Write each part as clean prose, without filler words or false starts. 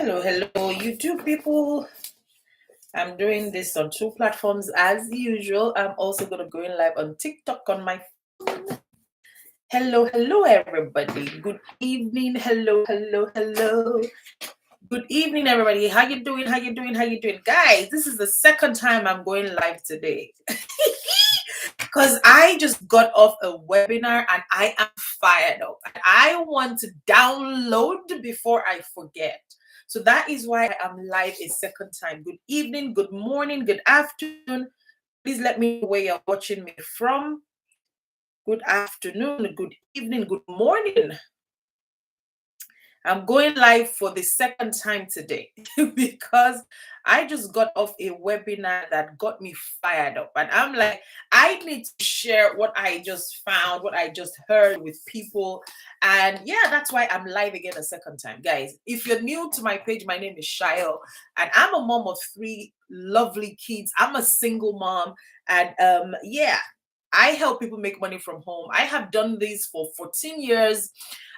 Hello, YouTube people. I'm doing this on two platforms as usual. I'm also going to go in live on TikTok on my phone. Hello, everybody. Good evening. Hello. Good evening, everybody. How you doing? Guys, this is the second time I'm going live today. Because I just got off a webinar and I am fired up. I want to download before I forget. So that is why I am live a second time. Good evening, good morning, good afternoon. Please let me know where you're watching me from. Good afternoon, good evening, good morning. I'm going live for the second time today because I just got off a webinar that got me fired up. And I'm like, I need to share what I just found, what I just heard with people. And yeah, that's why I'm live again a second time. Guys, if you're new to my page, my name is Shayo, and I'm a mom of 3 lovely kids. I'm a single mom. And yeah, I help people make money from home. I have done this for 14 years.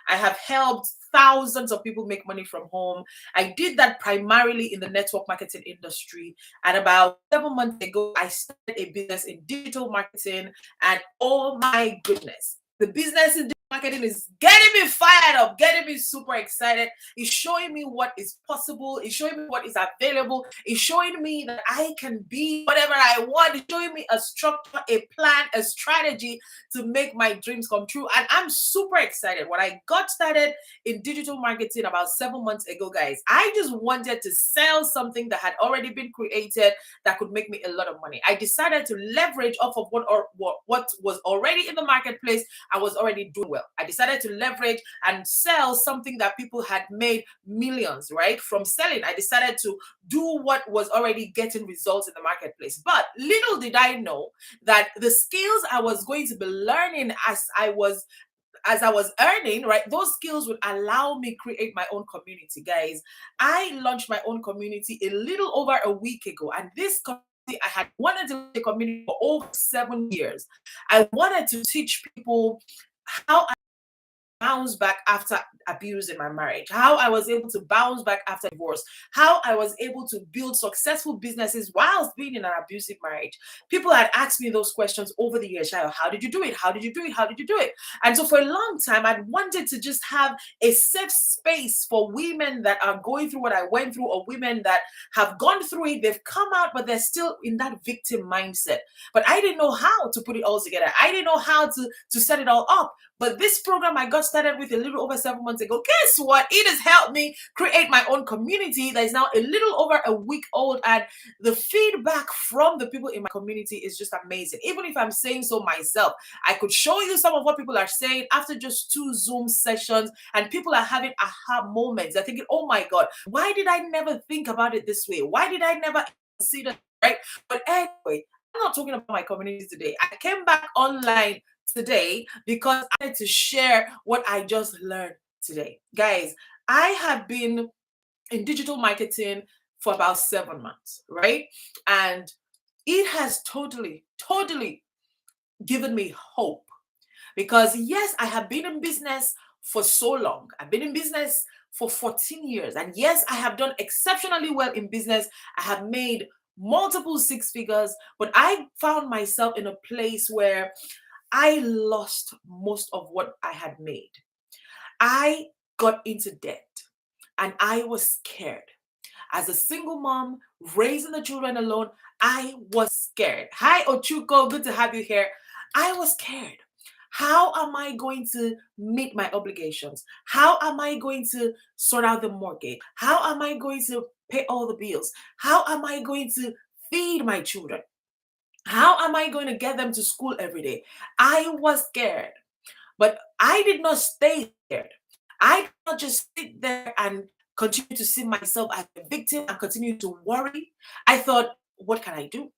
I have helped thousands of people make money from home. I did that primarily in the network marketing industry. And about 7 months ago, I started a business in digital marketing. And oh my goodness, the business in digital marketing is getting me fired up, getting me super excited. It's showing me what is possible. It's showing me what is available. It's showing me that I can be whatever I want. It's showing me a structure, a plan, a strategy to make my dreams come true. And I'm super excited. When I got started in digital marketing about 7 months ago, guys, I just wanted to sell something that had already been created that could make me a lot of money. I decided to leverage off of what was already in the marketplace. I was already doing well. I decided to leverage and sell something that people had made millions, right, from selling. I decided to do what was already getting results in the marketplace. But little did I know that the skills I was going to be learning as I was earning, right, those skills would allow me create my own community. Guys, I launched my own community a little over a week ago, and this community, I had wanted to be a community for over 7 years. I wanted to teach people how bounce back after abuse in my marriage, how I was able to bounce back after divorce, how I was able to build successful businesses whilst being in an abusive marriage. People had asked me those questions over the years. How did you do it? How did you do it? How did you do it? And so for a long time, I'd wanted to just have a safe space for women that are going through what I went through, or women that have gone through it. They've come out, but they're still in that victim mindset. But I didn't know how to put it all together. I didn't know how to set it all up. But this program I got started with a little over 7 months ago, guess what? It has helped me create my own community that is now a little over a week old. And the feedback from the people in my community is just amazing. Even if I'm saying so myself, I could show you some of what people are saying after just 2 Zoom sessions, and people are having aha moments. They're thinking, oh my God, why did I never think about it this way? Why did I never consider, right? But anyway, I'm not talking about my community today. I came back online today because I had to share what I just learned today. Guys, I have been in digital marketing for about 7 months, right? And it has totally given me hope, because yes, I have been in business for so long. I've been in business for 14 years. And yes, I have done exceptionally well in business. I have made multiple 6 figures, but I found myself in a place where I lost most of what I had made. I got into debt and I was scared. As a single mom, raising the children alone, I was scared. Hi, Ochuko, good to have you here. I was scared. How am I going to meet my obligations? How am I going to sort out the mortgage? How am I going to pay all the bills? How am I going to feed my children? How am I going to get them to school every day? I was scared, but I did not stay scared. I did not just sit there and continue to see myself as a victim and continue to worry. I thought, what can I do?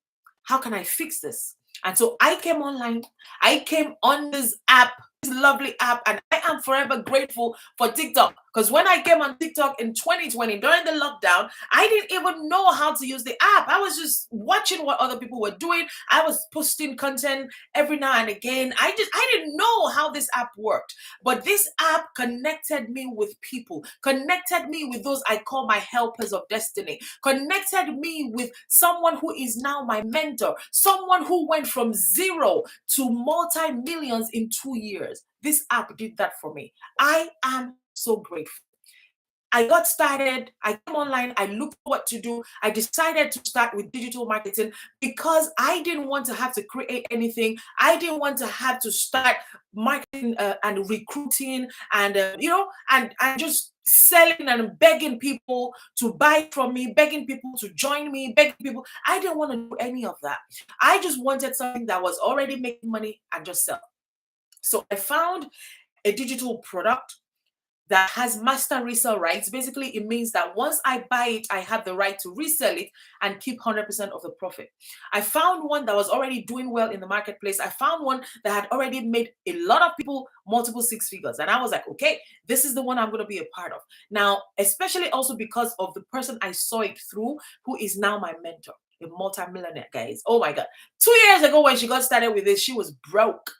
How can I fix this? And so I came online. I came on this app. lovely app, and I am forever grateful for TikTok. Because when I came on TikTok in 2020 during the lockdown, I didn't even know how to use the app. I was just watching what other people were doing. I was posting content every now and again. I didn't know how this app worked. But this app connected me with people, connected me with those I call my helpers of destiny, connected me with someone who is now my mentor, someone who went from zero to multi-millions in 2 years. This app did that for me. I am so grateful. I got started, I came online, I looked for what to do. I decided to start with digital marketing because I didn't want to have to create anything. I didn't want to have to start marketing and recruiting and, and just selling and begging people to buy from me, begging people to join me, begging people. I didn't want to do any of that. I just wanted something that was already making money and just sell. So I found a digital product that has master resale rights. Basically, it means that once I buy it, I have the right to resell it and keep 100% of the profit. I found one that was already doing well in the marketplace. I found one that had already made a lot of people multiple six figures. And I was like, okay, this is the one I'm going to be a part of. Now, especially also because of the person I saw it through, who is now my mentor, a multi-millionaire, guys. Oh my God. 2 years ago when she got started with this, she was broke.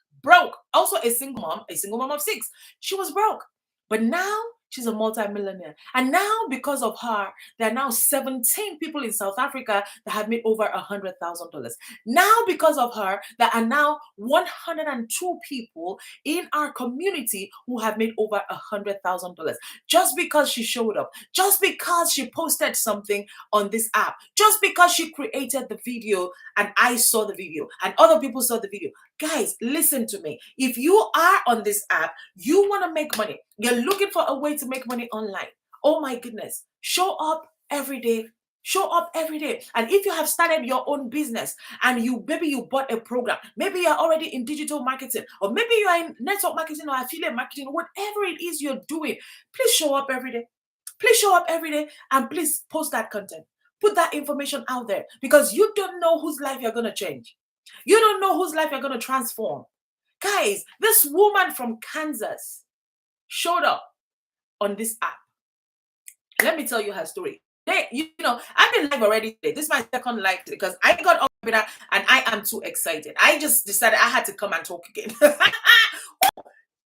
Also a single mom of 6. She was broke. But now she's a multi-millionaire. And now, because of her, there are now 17 people in South Africa that have made over $100,000. Now, because of her, there are now 102 people in our community who have made over $100,000. Just because she showed up, just because she posted something on this app, just because she created the video and I saw the video and other people saw the video. Guys, listen to me. If you are on this app, you want to make money. You're looking for a way to make money online. Oh my goodness. Show up every day. Show up every day. And if you have started your own business and maybe you bought a program, maybe you're already in digital marketing, or maybe you are in network marketing or affiliate marketing, whatever it is you're doing, please show up every day. Please show up every day and please post that content. Put that information out there because you don't know whose life you're going to change. You don't know whose life you're going to transform. Guys, this woman from Kansas showed up on this app. Let me tell you her story. I've been live already today. This is my second live because I got up with her and I am too excited. I just decided I had to come and talk again.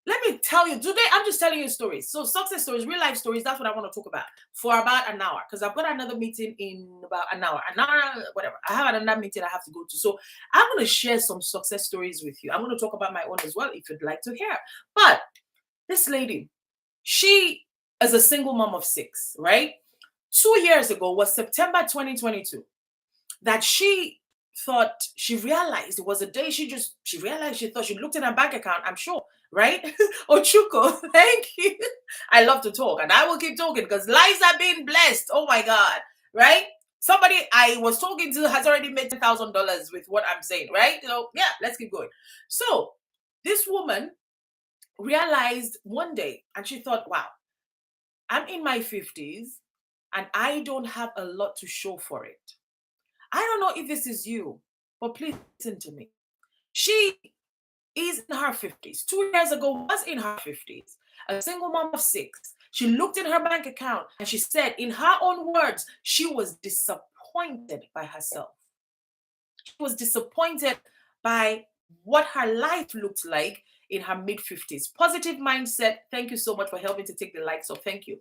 Let me tell you, today I'm just telling you stories. So success stories, real life stories, that's what I want to talk about for about an hour because I've got another meeting in about an hour, whatever. I have another meeting I have to go to. So I'm going to share some success stories with you. I'm going to talk about my own as well if you'd like to hear. But this lady, she is a single mom of 6, right? 2 years ago was September 2022 that she realized it was a day she thought she looked in her bank account, I'm sure, right? Ochuko, thank you. I love to talk and I will keep talking because lives are being blessed. Oh my God, right? Somebody I was talking to has already made $10,000 with what I'm saying, right? Yeah, let's keep going. So this woman realized one day and she thought, wow, I'm in my 50s and I don't have a lot to show for it. I don't know if this is you, but please listen to me. She is in her 50s. 2 years ago was in her 50s. A single mom of 6. She looked in her bank account and she said, in her own words, she was disappointed by herself. She was disappointed by what her life looked like in her mid-50s. Positive mindset. Thank you so much for helping to take the likes off. Thank you.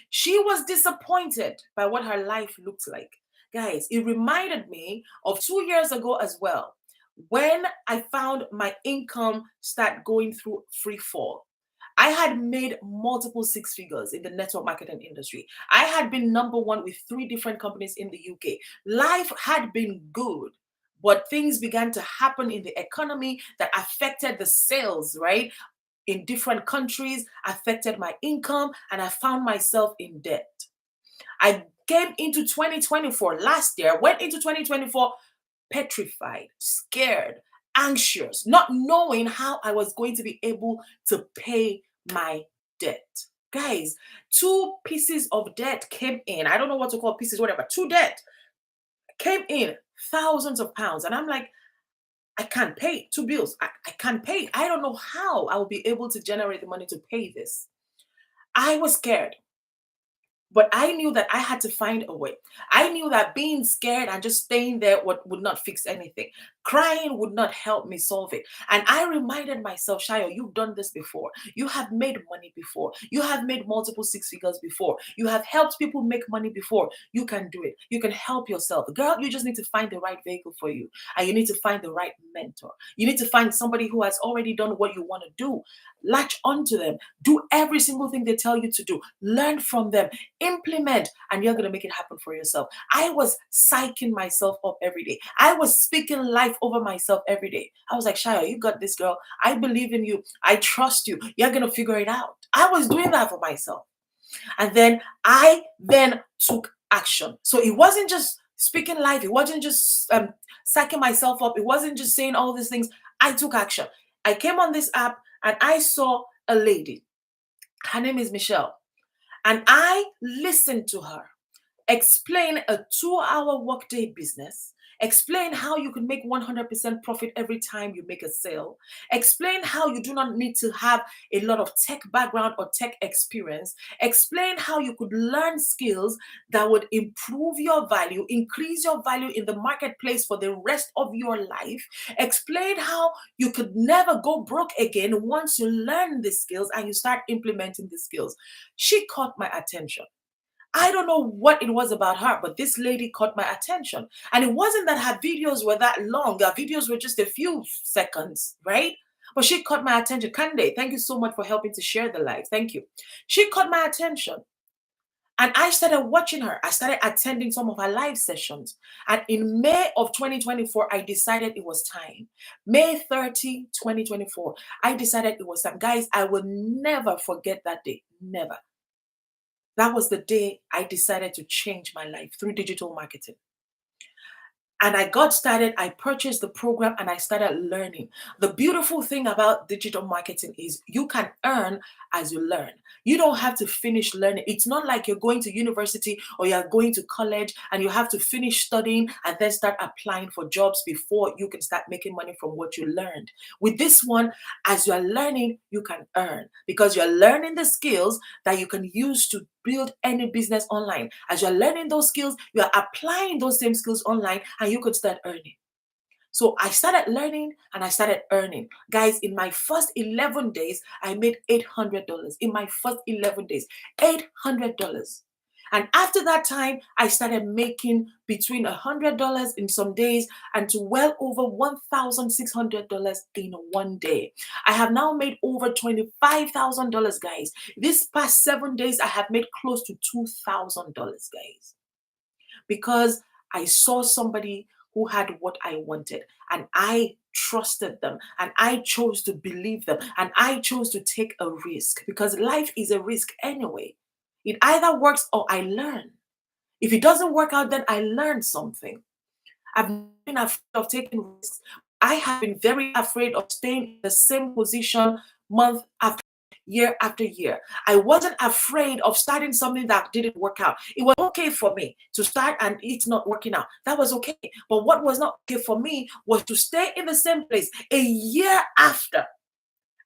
She was disappointed by what her life looked like. Guys, it reminded me of 2 years ago as well, when I found my income start going through free fall. I had made multiple 6 figures in the network marketing industry. I had been number 1 with 3 different companies in the UK. Life had been good, but things began to happen in the economy that affected the sales, right? In different countries, affected my income, and I found myself in debt. I came into 2024 last year, went into 2024 petrified, scared, anxious, not knowing how I was going to be able to pay my debt. Guys, 2 pieces of debt came in. I don't know what to call pieces, whatever. 2 debt came in, thousands of pounds. And I'm like, I can't pay 2 bills. I can't pay. I don't know how I will be able to generate the money to pay this. I was scared. But I knew that I had to find a way. I knew that being scared and just staying there would not fix anything. Crying would not help me solve it. And I reminded myself, Shayo, you've done this before. You have made money before. You have made multiple six figures before. You have helped people make money before. You can do it. You can help yourself. Girl, you just need to find the right vehicle for you. And you need to find the right mentor. You need to find somebody who has already done what you want to do. Latch onto them. Do every single thing they tell you to do. Learn from them. Implement, and you're going to make it happen for yourself. I was psyching myself up every day. I was speaking life over myself every day. I was like, Shia, you got this, girl. I believe in you. I trust you. You're going to figure it out. I was doing that for myself. And then I took action. So it wasn't just speaking life. It wasn't just psyching myself up. It wasn't just saying all these things. I took action. I came on this app and I saw a lady. Her name is Michelle. And I listened to her explain a 2-hour workday business, explain how you can make 100% profit every time you make a sale, explain how you do not need to have a lot of tech background or tech experience, explain how you could learn skills that would improve your value, increase your value in the marketplace for the rest of your life, explain how you could never go broke again once you learn the skills and you start implementing the skills. She caught my attention. I don't know what it was about her, but this lady caught my attention. And it wasn't that her videos were that long. Her videos were just a few seconds, right? But she caught my attention. Kande, thank you so much for helping to share the live. Thank you. She caught my attention. And I started watching her. I started attending some of her live sessions. And in May of 2024, I decided it was time. May 30, 2024, I decided it was time. Guys, I will never forget that day. Never. That was the day I decided to change my life through digital marketing. And I got started, I purchased the program and I started learning. The beautiful thing about digital marketing is you can earn as you learn. You don't have to finish learning. It's not like you're going to university or you're going to college and you have to finish studying and then start applying for jobs before you can start making money from what you learned. With this one, as you're learning, you can earn because you're learning the skills that you can use to build any business online. As you're learning those skills, you're applying those same skills online and you could start earning. So I started learning and I started earning. Guys, in my first 11 days, I made $800. In my first 11 days, $800. And after that time, I started making between $100 in some days and to well over $1,600 in one day. I have now made over $25,000, guys. This past 7 days, I have made close to $2,000, guys, because I saw somebody who had what I wanted and I trusted them and I chose to believe them and I chose to take a risk because life is a risk anyway. It either works or I learn. If it doesn't work out, then I learn something. I've been afraid of taking risks. I have been very afraid of staying in the same position month after year after year. I wasn't afraid of starting something that didn't work out. It was okay for me to start and it's not working out. That was okay. But what was not okay for me was to stay in the same place a year after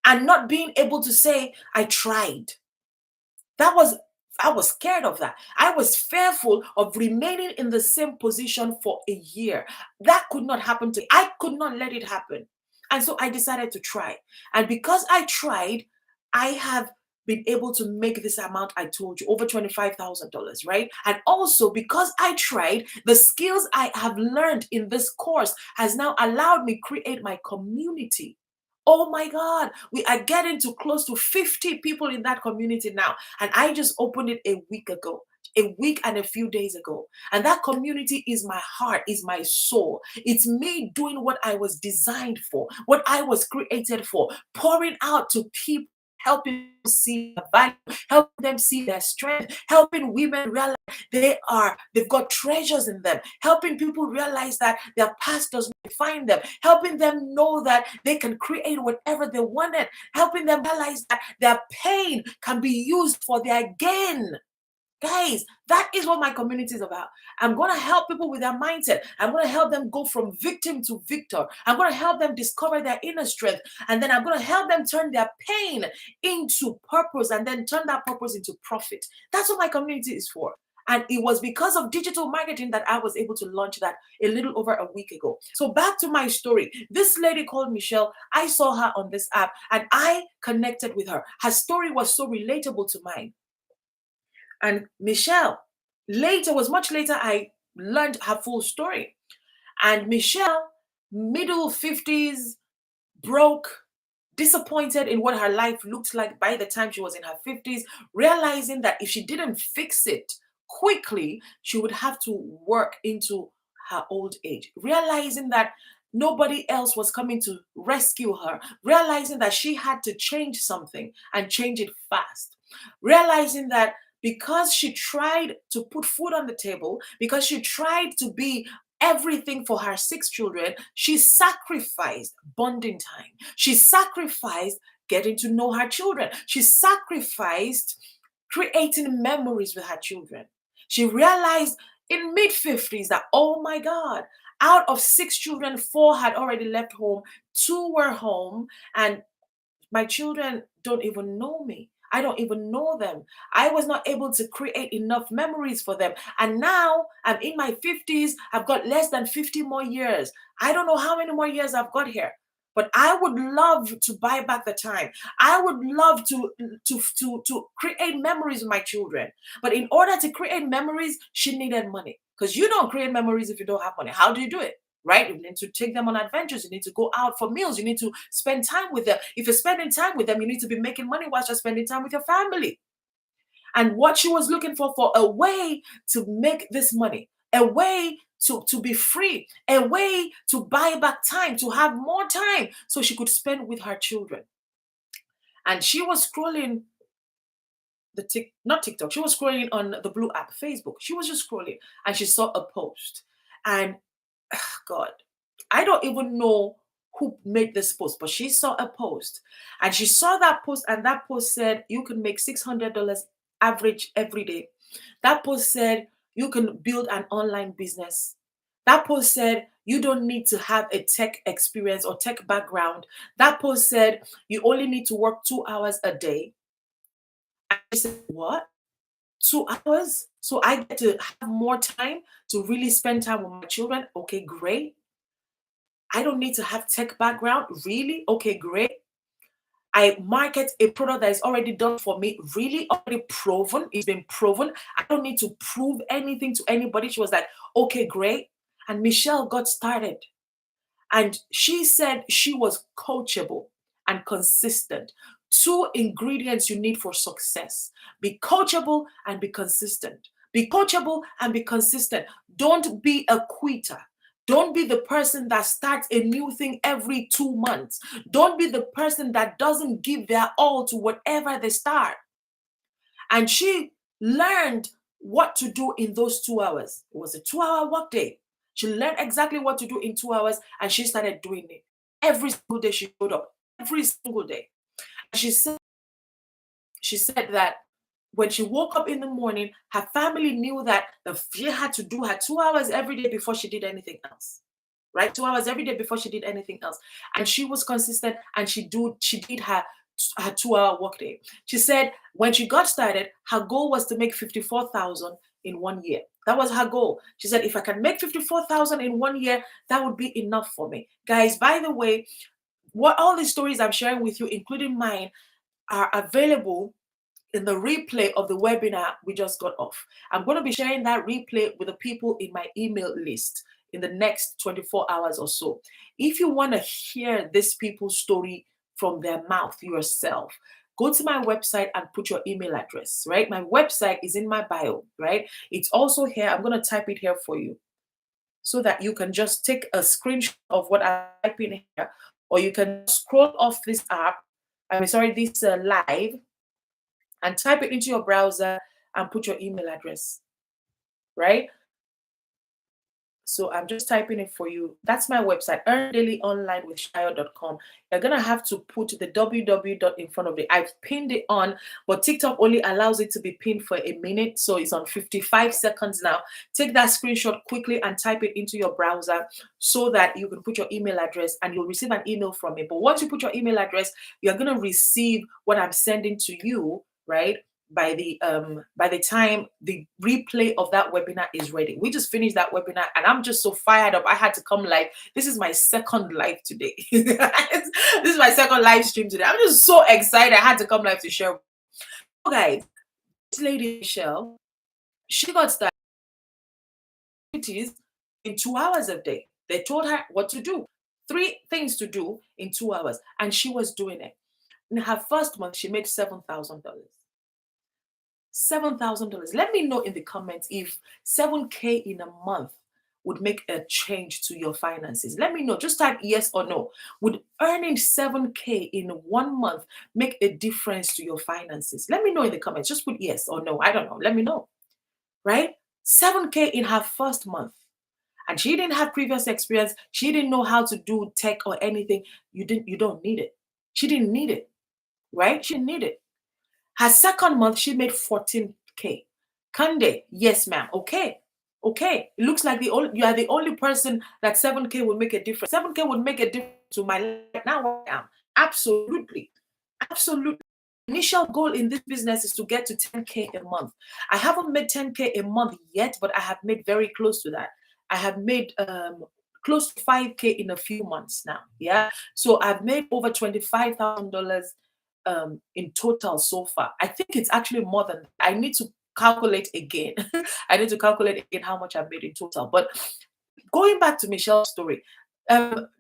and not being able to say, I tried. I was scared of that. I was fearful of remaining in the same position for a year. That could not happen to me. I could not let it happen. And so I decided to try. And because I tried, I have been able to make this amount I told you, over $25,000, right? And also because I tried, the skills I have learned in this course has now allowed me create my community. Oh my God, we are getting to close to 50 people in that community now. And I just opened it a week ago, a week and a few days ago. And that community is my heart, is my soul. It's me doing what I was designed for, what I was created for, pouring out to people, helping them see the value, helping them see their strength, helping women realize they've got treasures in them, helping people realize that their past does not define them, helping them know that they can create whatever they wanted, helping them realize that their pain can be used for their gain. Guys, that is what my community is about. I'm going to help people with their mindset. I'm going to help them go from victim to victor. I'm going to help them discover their inner strength. And then I'm going to help them turn their pain into purpose and then turn that purpose into profit. That's what my community is for. And it was because of digital marketing that I was able to launch that a little over a week ago. So back to my story. This lady called Michelle. I saw her on this app and I connected with her. Her story was so relatable to mine. And Michelle, was much later, I learned her full story. And Michelle, middle 50s, broke, disappointed in what her life looked like by the time she was in her 50s, realizing that if she didn't fix it quickly, she would have to work into her old age, realizing that nobody else was coming to rescue her, realizing that she had to change something and change it fast, realizing that because she tried to put food on the table, because she tried to be everything for her 6 children, she sacrificed bonding time. She sacrificed getting to know her children. She sacrificed creating memories with her children. She realized in mid-50s that, oh my God, out of 6 children, 4 had already left home, 2 were home, and my children don't even know me. I don't even know them. I was not able to create enough memories for them. And now I'm in my 50s. I've got less than 50 more years. I don't know how many more years I've got here. But I would love to buy back the time. I would love to create memories with my children. But in order to create memories, she needed money. Because you don't create memories if you don't have money. How do you do it? Right? You need to take them on adventures. You need to go out for meals. You need to spend time with them. If you're spending time with them, you need to be making money whilst you're spending time with your family. And what she was looking for a way to make this money, a way to be free, a way to buy back time, to have more time so she could spend with her children. And she was scrolling not TikTok, she was scrolling on the Blue app, Facebook. She was just scrolling and she saw a post. And God, I don't even know who made this post, but she saw a post and she saw that post, and that post said you can make $600 average every day. That post said you can build an online business. That post said you don't need to have a tech experience or tech background. That post said you only need to work 2 hours a day. I said, what? 2 hours? So I get to have more time to really spend time with my children? Okay, great. I don't need to have tech background. Really? Okay, great. I market a product that is already done for me, really already proven. It's been proven. I don't need to prove anything to anybody. She was like, okay, great. And Michelle got started. And she said she was coachable and consistent. 2 ingredients you need for success: be coachable and be consistent. Be coachable and be consistent. Don't be a quitter. Don't be the person that starts a new thing every 2 months. Don't be the person that doesn't give their all to whatever they start. And she learned what to do in those 2 hours. It was a 2-hour workday. She learned exactly what to do in 2 hours and she started doing it. Every single day she showed up. Every single day. And she said that when she woke up in the morning, her family knew that she had to do her 2 hours every day before she did anything else. Right? 2 hours every day before she did anything else. And she was consistent and she did her 2-hour workday. She said when she got started, her goal was to make 54,000 in 1 year. That was her goal. She said, if I can make 54,000 in 1 year, that would be enough for me. Guys, by the way, what all these stories I'm sharing with you, including mine, are available in the replay of the webinar we just got off. I'm going to be sharing that replay with the people in my email list in the next 24 hours or so. If you want to hear this people's story from their mouth yourself, go to my website and put your email address, right? My website is in my bio, right? It's also here. I'm going to type it here for you so that you can just take a screenshot of what I'm typing here, or you can scroll off this app, this live, and type it into your browser and put your email address, right? So I'm just typing it for you. That's my website, earndailyonlinewithshayo.com. You're gonna have to put the www dot in front of it. I've pinned it on, but TikTok only allows it to be pinned for a minute, so it's on 55 seconds now. Take that screenshot quickly and type it into your browser so that you can put your email address and you'll receive an email from me. But once you put your email address, you're gonna receive what I'm sending to you, right? By the time the replay of that webinar is ready. We just finished that webinar and I'm just so fired up. I had to come live. This is my second live today. This is my second live stream today. I'm just so excited. I had to come live to share. Okay, this lady Michelle, she got started in 2 hours a day. They told her what to do, 3 things to do in 2 hours, and she was doing it. In her first month, she made $7,000. $7,000. Let me know in the comments if 7K in a month would make a change to your finances. Let me know. Just type yes or no. Would earning 7K in 1 month make a difference to your finances? Let me know in the comments. Just put yes or no. I don't know. Let me know. Right? 7K in her first month. And she didn't have previous experience. She didn't know how to do tech or anything. You don't need it. She didn't need it. Right? She didn't need it. Her second month, she made 14K. Kande, yes, ma'am. Okay. Okay. It looks like you are the only person that 7K will make a difference. 7K would make a difference to my life now where I am. Absolutely. Absolutely. Initial goal in this business is to get to 10K a month. I haven't made 10K a month yet, but I have made very close to that. I have made close to 5K in a few months now. Yeah. So I've made over $25,000 in total so far. I think it's actually more than I need to calculate again. I need to calculate again how much I've made in total. But going back to Michelle's story,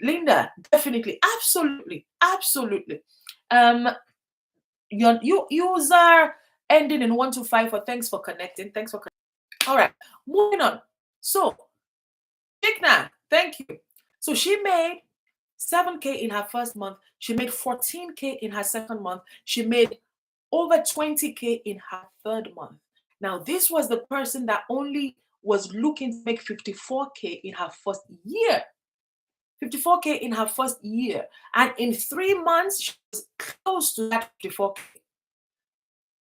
Linda, definitely, absolutely, absolutely. Your user ending in 125 for thanks for connecting. Thanks for connecting. All right, moving on. So, Chikna, thank you. So she made 7K in her first month. She made 14K in her second month. She made over 20K in her third month. Now, this was the person that only was looking to make 54K in her first year. 54K in her first year. And in 3 months, she was close to that 54K.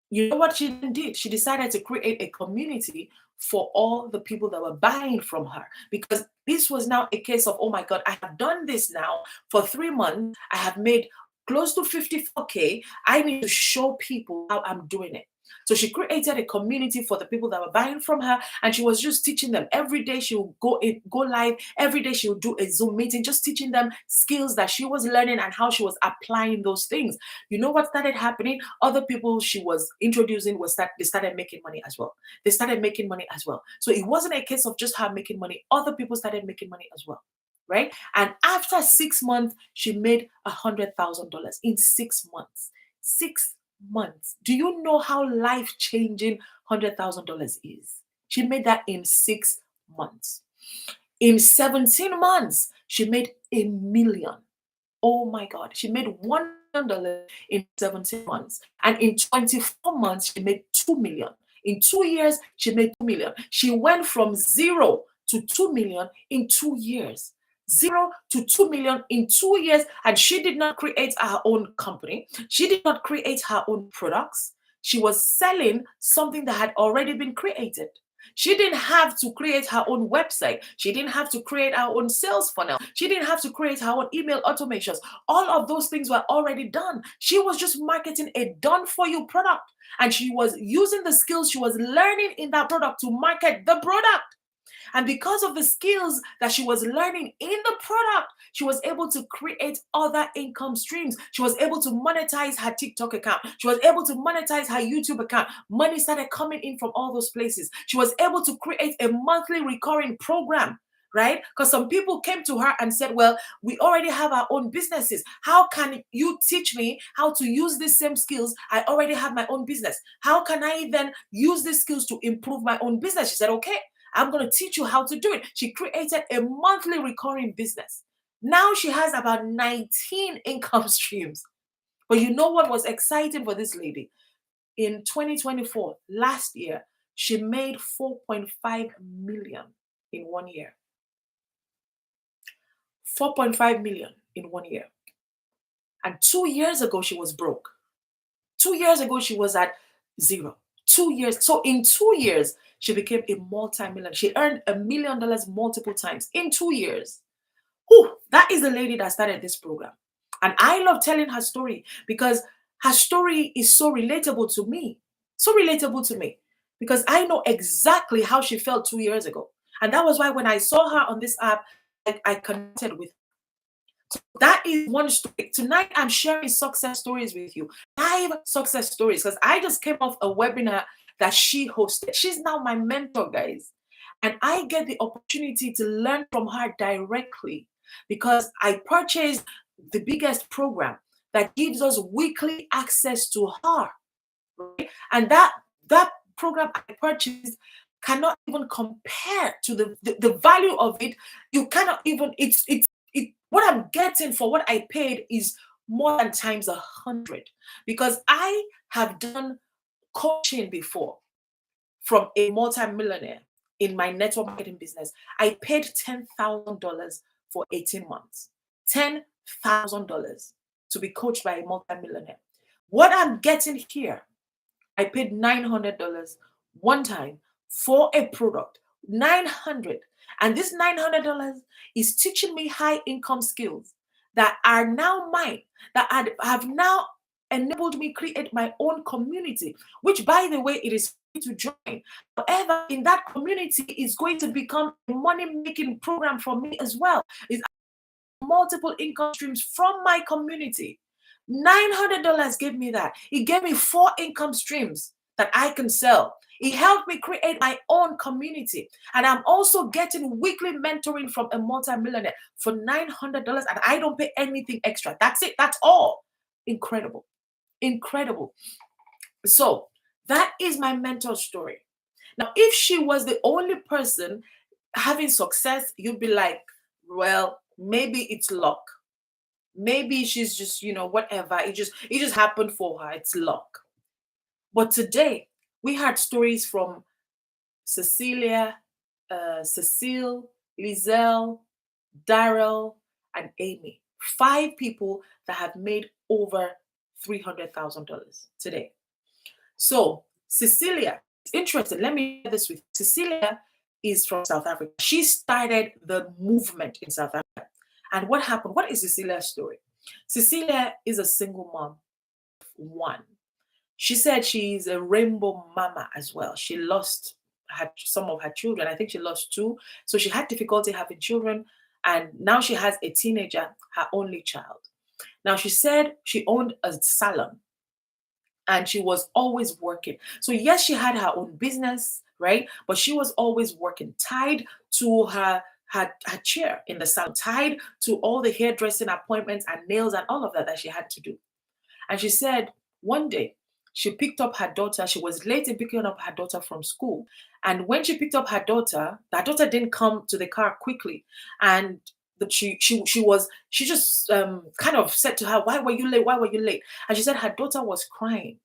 You know what she did? She decided to create a community for all the people that were buying from her, because this was now a case of, oh my God, I have done this now for 3 months. I have made close to 54K. I need to show people how I'm doing it. So she created a community for the people that were buying from her, and she was just teaching them. Every day she would go live. Every day she would do a Zoom meeting, just teaching them skills that she was learning and how she was applying those things. You know what started happening? Other people she was introducing they started making money as well. They started making money as well. So it wasn't a case of just her making money. Other people started making money as well. Right? And after 6 months, she made $100,000 in 6 months. 6 months. Do you know how life-changing $100,000 is? She made that in 6 months. In 17 months, she made $1 million. Oh my God. She made $1 million in 17 months. And in 24 months, she made $2 million. In 2 years, she made $2 million. She went from 0 to $2 million in 2 years. 0 to 2 million in 2 years. And she did not create her own company. She did not create her own products. She was selling something that had already been created. She didn't have to create her own website. She didn't have to create her own sales funnel. She didn't have to create her own email automations. All of those things were already done. She was just marketing a done for you product. And she was using the skills she was learning in that product to market the product. And because of the skills that she was learning in the product, she was able to create other income streams. She was able to monetize her TikTok account. She was able to monetize her YouTube account. Money started coming in from all those places. She was able to create a monthly recurring program, right? Because some people came to her and said, well, we already have our own businesses. How can you teach me how to use these same skills? I already have my own business. How can I then use these skills to improve my own business? She said, okay, I'm going to teach you how to do it. She created a monthly recurring business. Now she has about 19 income streams. But you know what was exciting for this lady? In 2024, last year, she made 4.5 million in 1 year. 4.5 million in 1 year. And 2 years ago, she was broke. 2 years ago, she was at zero. 2 years. So in 2 years, she became a multi-millionaire. She earned $1 million multiple times in 2 years. Whew, that is the lady that started this program. And I love telling her story because her story is so relatable to me. So relatable to me. Because I know exactly how she felt 2 years ago. And that was why when I saw her on this app, I connected with her. So that is one story. Tonight, I'm sharing success stories with you. 5 success stories. Because I just came off a webinar that she hosted. She's now my mentor, guys. And I get the opportunity to learn from her directly because I purchased the biggest program that gives us weekly access to her. Right? And that program I purchased cannot even compare to the value of it. You cannot even, what I'm getting for what I paid is more than times 100 because I have done coaching before from a multi-millionaire in my network marketing business. I paid $10,000 for 18 months. $10,000 to be coached by a multi-millionaire. What I'm getting here, I paid $900 one time for a product. 900. And this $900 is teaching me high income skills that are now mine, that have now enabled me create my own community, which by the way, it is free to join. However, in that community is going to become a money-making program for me as well. It's multiple income streams from my community. $900 gave me that. It gave me 4 income streams that I can sell. It helped me create my own community. And I'm also getting weekly mentoring from a multi-millionaire for $900 and I don't pay anything extra. That's it. That's all. Incredible. Incredible. So that is my mentor story. Now, if she was the only person having success, you'd be like, well, maybe it's luck. Maybe she's just, whatever. It just happened for her. It's luck. But today we had stories from Cecilia, Cecile, Lizelle, Daryl, and Amy. 5 people that have made over $300,000 today. So Cecilia, it's interesting. Let me share this with you. Cecilia is from South Africa. She started the movement in South Africa. And what happened? What is Cecilia's story? Cecilia is a single mom of 1. She said she's a rainbow mama as well. She lost some of her children. I think she lost 2. So she had difficulty having children. And now she has a teenager, her only child. Now she said she owned a salon and she was always working. So yes, she had her own business, right? But she was always working, tied to her chair in the salon, tied to all the hairdressing appointments and nails and all of that she had to do. And she said one day she picked up her daughter. She was late in picking up her daughter from school. And when she picked up her daughter, that daughter didn't come to the car quickly. And she just kind of said to her, why were you late? Why were you late? And she said her daughter was crying.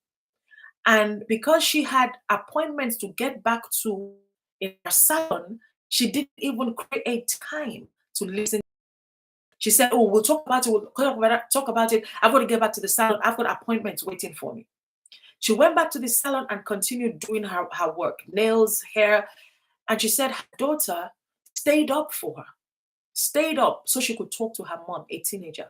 And because she had appointments to get back to in her salon, she didn't even create time to listen. She said, oh, we'll talk about it. We'll talk about it. I've got to get back to the salon. I've got appointments waiting for me. She went back to the salon and continued doing her work, nails, hair. And she said her daughter stayed up for her, stayed up so she could talk to her mom, a teenager,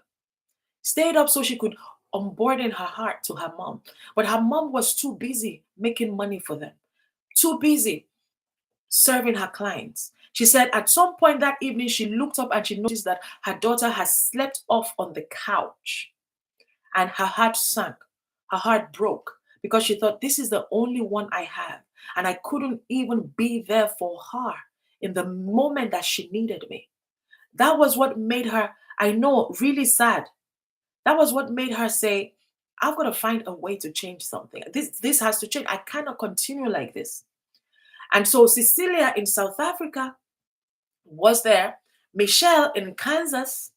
stayed up so she could onboarding her heart to her mom. But her mom was too busy making money for them, too busy serving her clients. She said at some point that evening, she looked up and she noticed that her daughter has slept off on the couch and her heart sank. Her heart broke because she thought, this is the only one I have. And I couldn't even be there for her in the moment that she needed me. That was what made her, I know, really sad. That was what made her say, I've got to find a way to change something. This has to change. I cannot continue like this. And so Cecilia in South Africa was there. Michelle in Kansas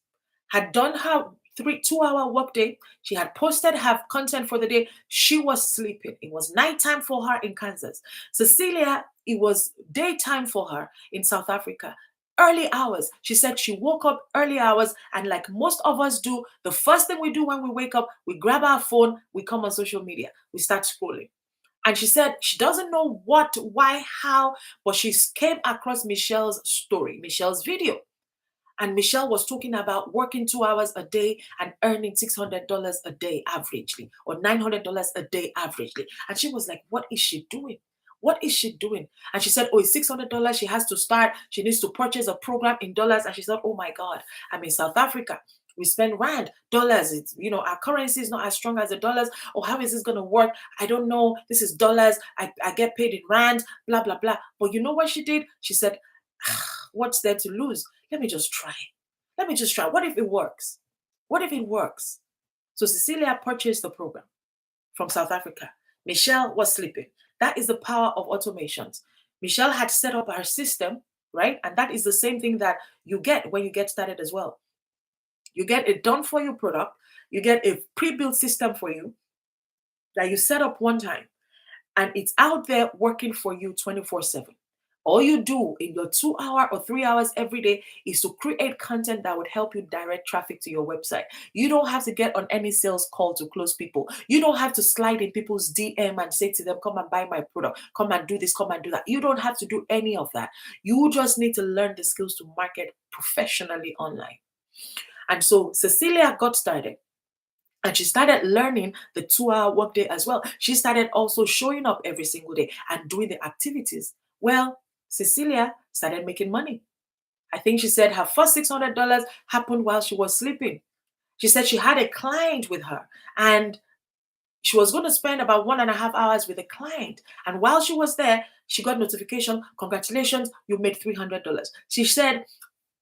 had done her 2-hour workday. She had posted her content for the day. She was sleeping. It was nighttime for her in Kansas. Cecilia, it was daytime for her in South Africa. early hours. She said she woke up early hours, and like most of us do, the first thing we do when we wake up, we grab our phone, we come on social media, we start scrolling. And she said she doesn't know what, why, how, but she came across Michelle's story, Michelle's video. And Michelle was talking about working 2 hours a day and earning $600 a day averagely, or $900 a day averagely. And she was like, what is she doing? What is she doing? And she said, oh, it's $600. She has to start. She needs to purchase a program in dollars. And she said, oh my God, I'm in South Africa. We spend rand, dollars. It's, our currency is not as strong as the dollars. Oh, how is this going to work? I don't know. This is dollars. I get paid in rand, blah, blah, blah. But you know what she did? She said, what's there to lose? Let me just try. Let me just try. What if it works? What if it works? So Cecilia purchased the program from South Africa. Michelle was sleeping. That is the power of automations. Michelle had set up her system, right? And that is the same thing that you get when you get started as well. You get a done for you product. You get a pre-built system for you that you set up one time, and it's out there working for you 24/7. All you do in your 2 hour or 3 hours every day is to create content that would help you direct traffic to your website. You don't have to get on any sales call to close people. You don't have to slide in people's DM and say to them, come and buy my product, come and do this, come and do that. You don't have to do any of that. You just need to learn the skills to market professionally online. And so Cecilia got started. And she started learning the 2 hour workday as well. She started also showing up every single day and doing the activities. Well, Cecilia started making money. I think she said her first $600 happened while she was sleeping. She said she had a client with her, and she was going to spend about 1.5 hours with a client. And while she was there, she got notification, congratulations, you made $300. She said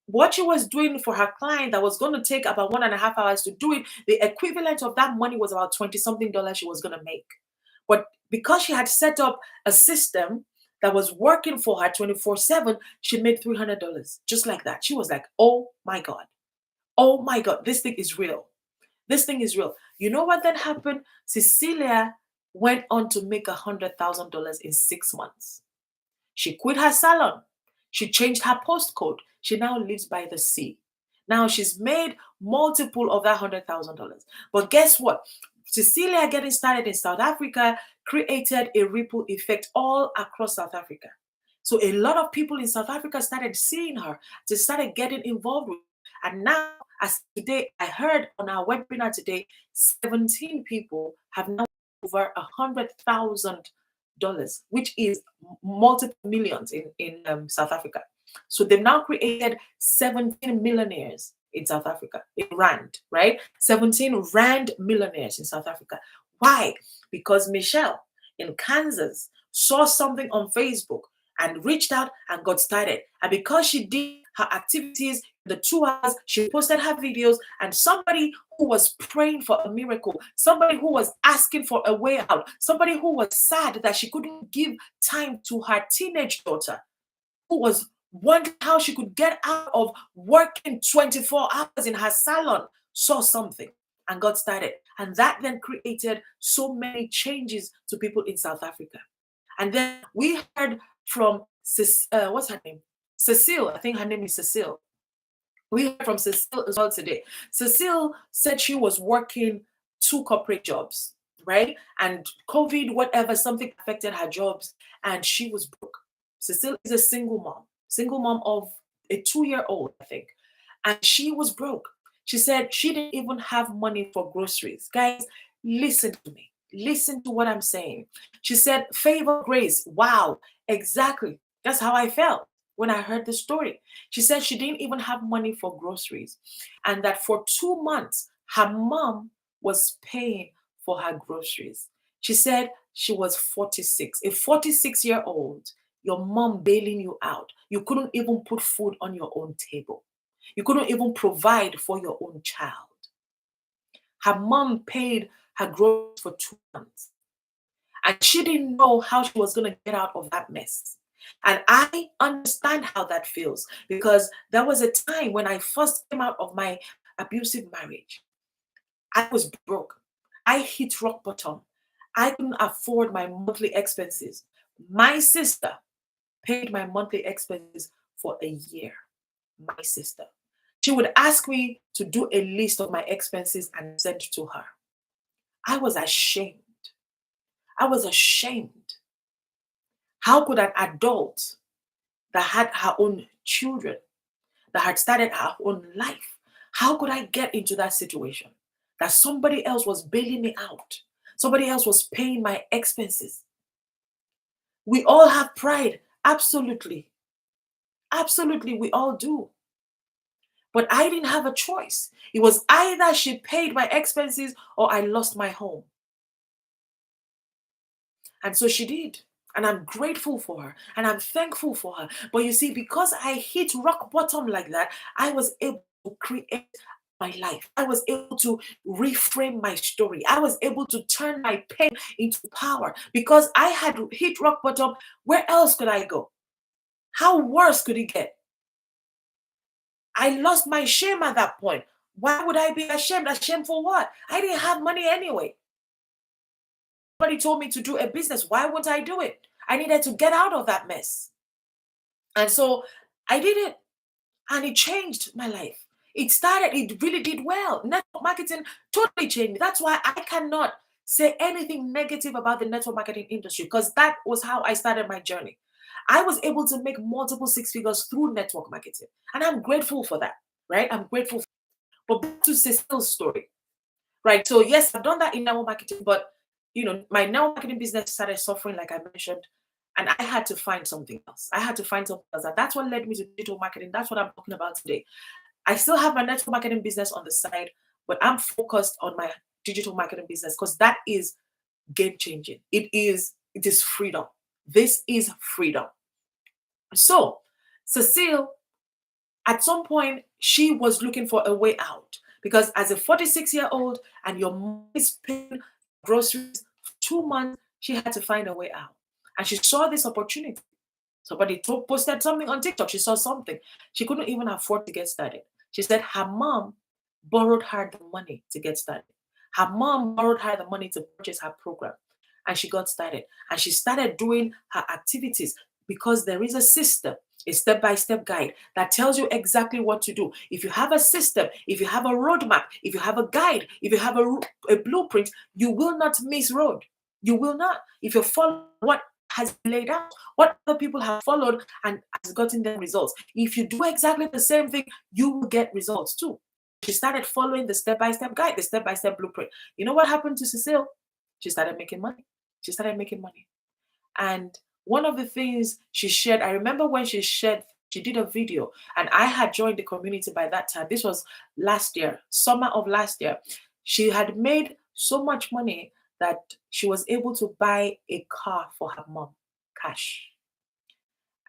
what she was doing for her client that was going to take about 1.5 hours to do it, the equivalent of that money was about 20 something dollars she was going to make. But because she had set up a system that was working for her 24/7, she made $300 just like that. She was like, oh my God. Oh my God, this thing is real. This thing is real. You know what then happened? Cecilia went on to make $100,000 in 6 months. She quit her salon. She changed her postcode. She now lives by the sea. Now she's made multiple of that $100,000. But guess what? Cecilia getting started in South Africa created a ripple effect all across South Africa. So a lot of people in South Africa started seeing her. They started getting involved with her. And now, as today, I heard on our webinar today, 17 people have now over $100,000, which is multiple millions in South Africa. So they've now created 17 millionaires in South Africa, in Rand, right? 17 Rand millionaires in South Africa. Why? Because Michelle in Kansas saw something on Facebook and reached out and got started. And because she did her activities, the 2 hours, she posted her videos, and somebody who was praying for a miracle, somebody who was asking for a way out, somebody who was sad that she couldn't give time to her teenage daughter, who was wondering how she could get out of working 24 hours in her salon, saw something and got started. And that then created so many changes to people in South Africa. And then we heard from, what's her name? Cecile. I think her name is Cecile. We heard from Cecile as well today. Cecile said she was working 2 corporate jobs, right? And COVID, whatever, something affected her jobs, and she was broke. Cecile is a single mom of a 2-year-old, I think. And she was broke. She said she didn't even have money for groceries. Guys, listen to me. Listen to what I'm saying. She said, favor, grace. Wow, exactly. That's how I felt when I heard the story. She said she didn't even have money for groceries, and that for 2 months, her mom was paying for her groceries. She said she was 46, a 46-year-old, your mom bailing you out. You couldn't even put food on your own table. You couldn't even provide for your own child. Her mom paid her groceries for 2 months. And she didn't know how she was going to get out of that mess. And I understand how that feels, because there was a time when I first came out of my abusive marriage. I was broke. I hit rock bottom. I couldn't afford my monthly expenses. My sister paid my monthly expenses for a year. my sister. She would ask me to do a list of my expenses and send to her. I was ashamed. I was ashamed. How could an adult that had her own children, that had started her own life, how could I get into that situation? That somebody else was bailing me out, somebody else was paying my expenses. We all have pride. Absolutely. Absolutely, we all do. But I didn't have a choice. It was either she paid my expenses or I lost my home. And so she did. And I'm grateful for her and I'm thankful for her. But you see, because I hit rock bottom like that, I was able to create my life. I was able to reframe my story. I was able to turn my pain into power because I had hit rock bottom. Where else could I go? How worse could it get? I lost my shame at that point. Why would I be ashamed? Ashamed for what? I didn't have money anyway. Somebody told me to do a business. Why wouldn't I do it? I needed to get out of that mess. And so I did it. And it changed my life. It really did well. Network marketing totally changed me. That's why I cannot say anything negative about the network marketing industry because that was how I started my journey. I was able to make multiple six figures through network marketing. And I'm grateful for that, right? I'm grateful. But back to Cecile's story, right? So yes, I've done that in network marketing, but my network marketing business started suffering, like I mentioned, and I had to find something else. I had to find something else. And that's what led me to digital marketing. That's what I'm talking about today. I still have my network marketing business on the side, but I'm focused on my digital marketing business because that is game changing. It is freedom. This is freedom. So Cecile, at some point, she was looking for a way out because as a 46-year-old and your mom is paying groceries for 2 months, she had to find a way out. And she saw this opportunity. Somebody posted something on TikTok. She saw something. She couldn't even afford to get started. She said her mom borrowed her the money to get started. Her mom borrowed her the money to purchase her program. And she got started. And she started doing her activities because there is a system, a step-by-step guide that tells you exactly what to do. If you have a system, if you have a roadmap, if you have a guide, if you have a blueprint, you will not miss road. You will not. If you follow what has been laid out, what other people have followed and has gotten them results. If you do exactly the same thing, you will get results too. She started following the step-by-step guide, the step-by-step blueprint. You know what happened to Cecile? She started making money. She started making money. And one of the things she shared, I remember when she did a video, and I had joined the community by that time. This was last year, summer of last year. She had made so much money that she was able to buy a car for her mom, cash.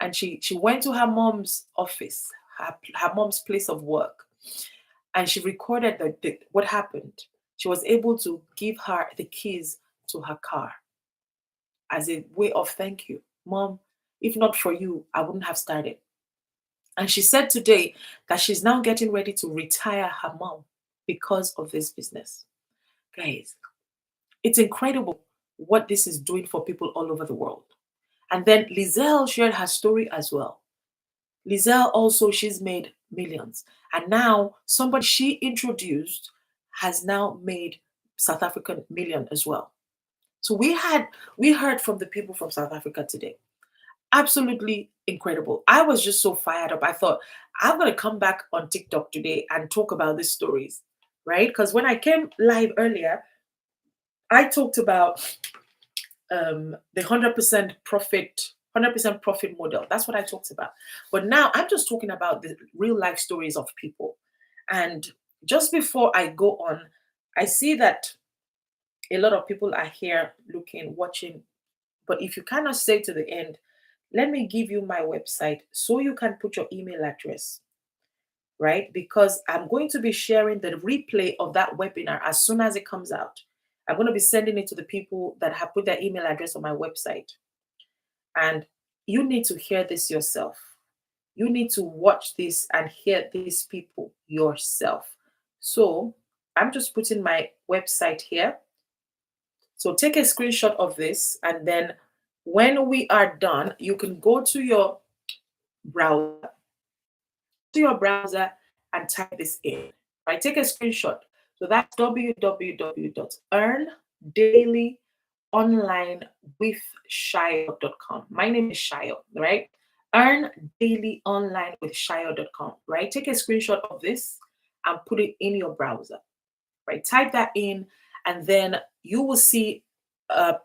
And she went to her mom's office, her mom's place of work, and she recorded what happened. She was able to give her the keys to her car as a way of thank you. Mom, if not for you, I wouldn't have started. And she said today that she's now getting ready to retire her mom because of this business. Guys, it's incredible what this is doing for people all over the world. And then Lizelle shared her story as well. Lizelle also, she's made millions. And now somebody she introduced has now made South African million as well. So we heard from the people from South Africa today. Absolutely incredible. I was just so fired up. I thought, I'm going to come back on TikTok today and talk about these stories, right? Because when I came live earlier, I talked about the 100% profit model. That's what I talked about. But now I'm just talking about the real life stories of people. And just before I go on, I see that a lot of people are here looking, watching. But if you cannot stay to the end, let me give you my website so you can put your email address, right? Because I'm going to be sharing the replay of that webinar as soon as it comes out. I'm going to be sending it to the people that have put their email address on my website. And you need to hear this yourself. You need to watch this and hear these people yourself. So I'm just putting my website here. So take a screenshot of this, and then when we are done, you can go to your browser, to your browser and type this in, right? Take a screenshot. So that's www.earndailyonlinewithshayo.com. My name is Shayo, right? Earndailyonlinewithshayo.com, right? Take a screenshot of this and put it in your browser, right? Type that in, and then you will see a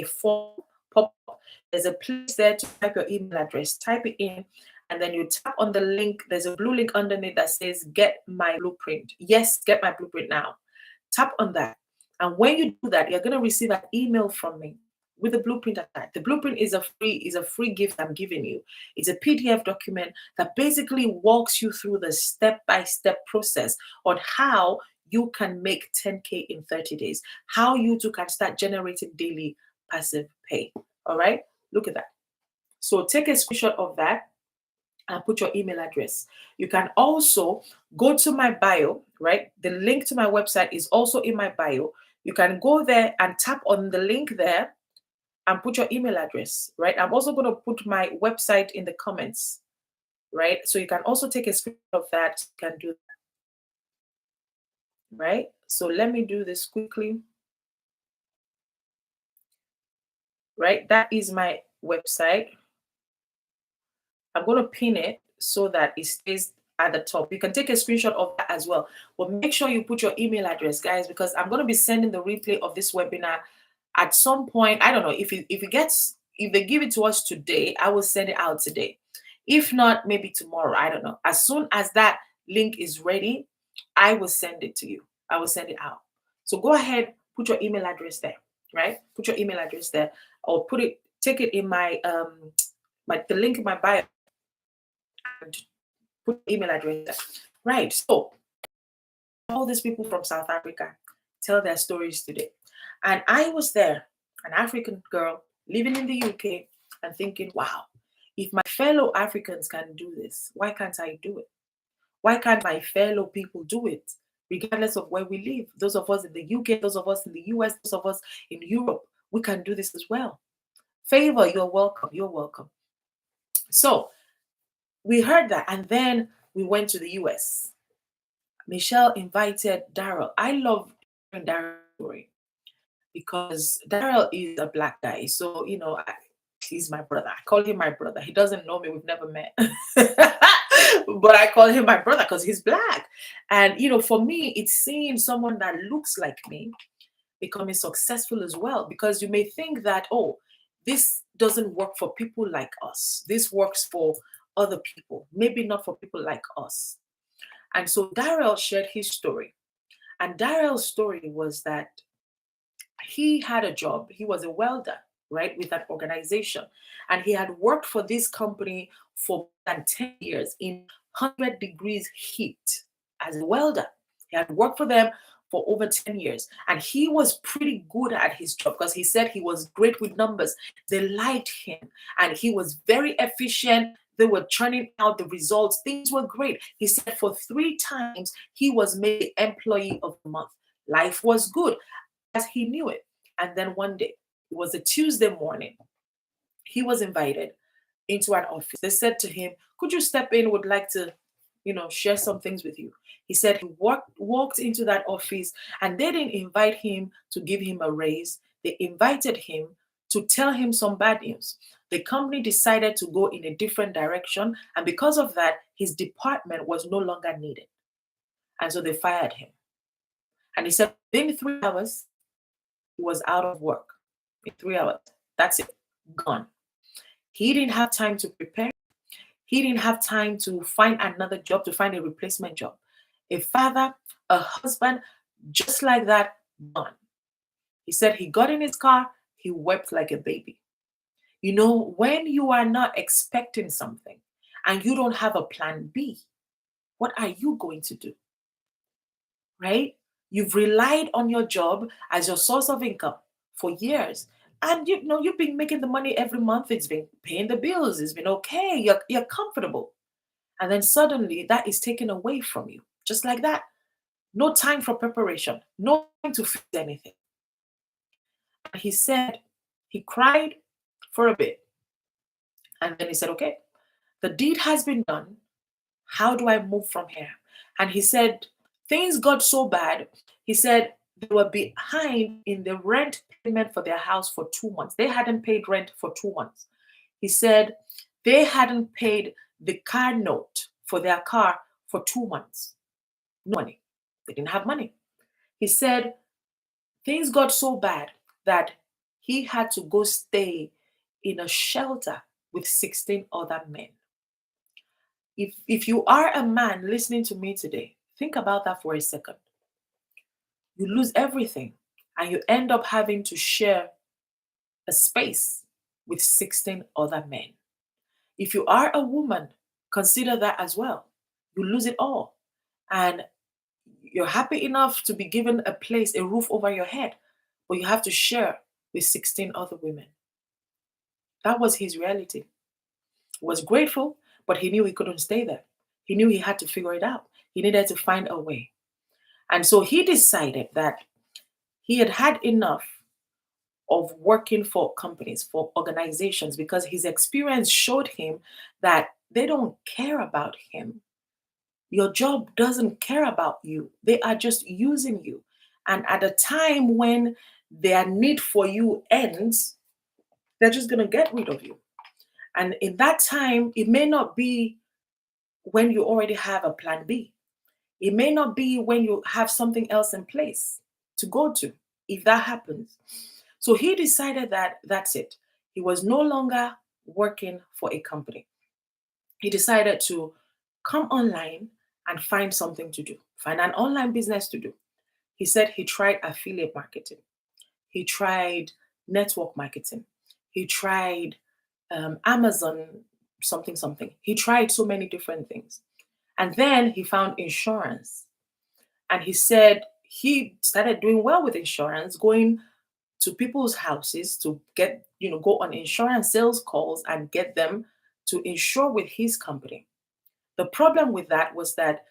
form pop up. There's a place there to type your email address. Type it in, and then you tap on the link. There's a blue link underneath that says "Get my blueprint." Yes, get my blueprint now. Tap on that, and when you do that, you're gonna receive an email from me with the blueprint attached. The blueprint is a free gift I'm giving you. It's a PDF document that basically walks you through the step-by-step process on how you can make 10K in 30 days, how you too can start generating daily passive pay. All right, look at that. So take a screenshot of that and put your email address. You can also go to my bio, right? The link to my website is also in my bio. You can go there and tap on the link there and put your email address, right? I'm also going to put my website in the comments, right? So you can also take a screenshot of that. You can do that, right? So let me do this quickly, right? That is my website. I'm going to pin it so that it stays at the top. You can take a screenshot of that as well. But make sure you put your email address, guys, because I'm going to be sending the replay of this webinar at some point. I don't know if they give it to us today, I will send it out today. If not, maybe tomorrow. I don't know. As soon as that link is ready, I will send it to you. I will send it out. So go ahead, put your email address there, right? Put your email address there, or take it in my the link in my bio. Put email address there. Right. So all these people from South Africa tell their stories today. And I was there, an African girl living in the UK, and thinking, wow, if my fellow Africans can do this, why can't I do it? Why can't my fellow people do it? Regardless of where we live, those of us in the UK, those of us in the US, those of us in Europe, we can do this as well. Favor, you're welcome. You're welcome. So we heard that, and then we went to the US. Michelle invited Daryl. I love Daryl's story because Daryl is a black guy. So, he's my brother. I call him my brother. He doesn't know me. We've never met. But I call him my brother because he's black. And, for me, it's seeing someone that looks like me becoming successful as well. Because you may think that, oh, this doesn't work for people like us. This works for other people, maybe not for people like us. And so Daryl shared his story. And Daryl's story was that he had a job. He was a welder, right, with that organization. And he had worked for this company for more than 10 years in 100 degrees heat as a welder. He had worked for them for over 10 years. And he was pretty good at his job because he said he was great with numbers. They liked him. And he was very efficient. They were churning out the results. Things were great. He said for 3 times he was made employee of the month. Life was good as he knew it. And then one day, it was a Tuesday morning, he was invited into an office. They said to him, could you step in? Would like to, share some things with you. He said he walked into that office, and they didn't invite him to give him a raise. They invited him to tell him some bad news. The company decided to go in a different direction, and because of that, his department was no longer needed. And so they fired him. And he said within 3 hours, he was out of work. In 3 hours. That's it. Gone. He didn't have time to prepare. He didn't have time to find another job, to find a replacement job. A father, a husband, just like that, gone. He said he got in his car, he wept like a baby. When you are not expecting something and you don't have a plan B, what are you going to do? Right? You've relied on your job as your source of income for years. And you've been making the money every month. It's been paying the bills. It's been okay. You're comfortable. And then suddenly that is taken away from you. Just like that. No time for preparation. No time to fix anything. And he said he cried for a bit. And then he said, okay, the deed has been done. How do I move from here? And he said, things got so bad. He said they were behind in the rent payment for their house for 2 months. They hadn't paid rent for 2 months. He said they hadn't paid the car note for their car for 2 months. No money. They didn't have money. He said things got so bad that he had to go stay in a shelter with 16 other men. If you are a man listening to me today, think about that for a second. You lose everything and you end up having to share a space with 16 other men. If you are a woman, consider that as well. You lose it all. And you're happy enough to be given a place, a roof over your head, but you have to share with 16 other women. That was his reality. He was grateful, but he knew he couldn't stay there. He knew he had to figure it out. He needed to find a way. And so he decided that he had had enough of working for companies, for organizations, because his experience showed him that they don't care about him. Your job doesn't care about you. They are just using you. And at a time when their need for you ends, they're just going to get rid of you. And in that time, it may not be when you already have a plan B. It may not be when you have something else in place to go to, if that happens. So he decided that that's it. He was no longer working for a company. He decided to come online and find something to do, find an online business to do. He said he tried affiliate marketing. He tried network marketing. He tried Amazon something, something. He tried so many different things. And then he found insurance. And he said he started doing well with insurance, going to people's houses to get, go on insurance sales calls and get them to insure with his company. The problem with that was that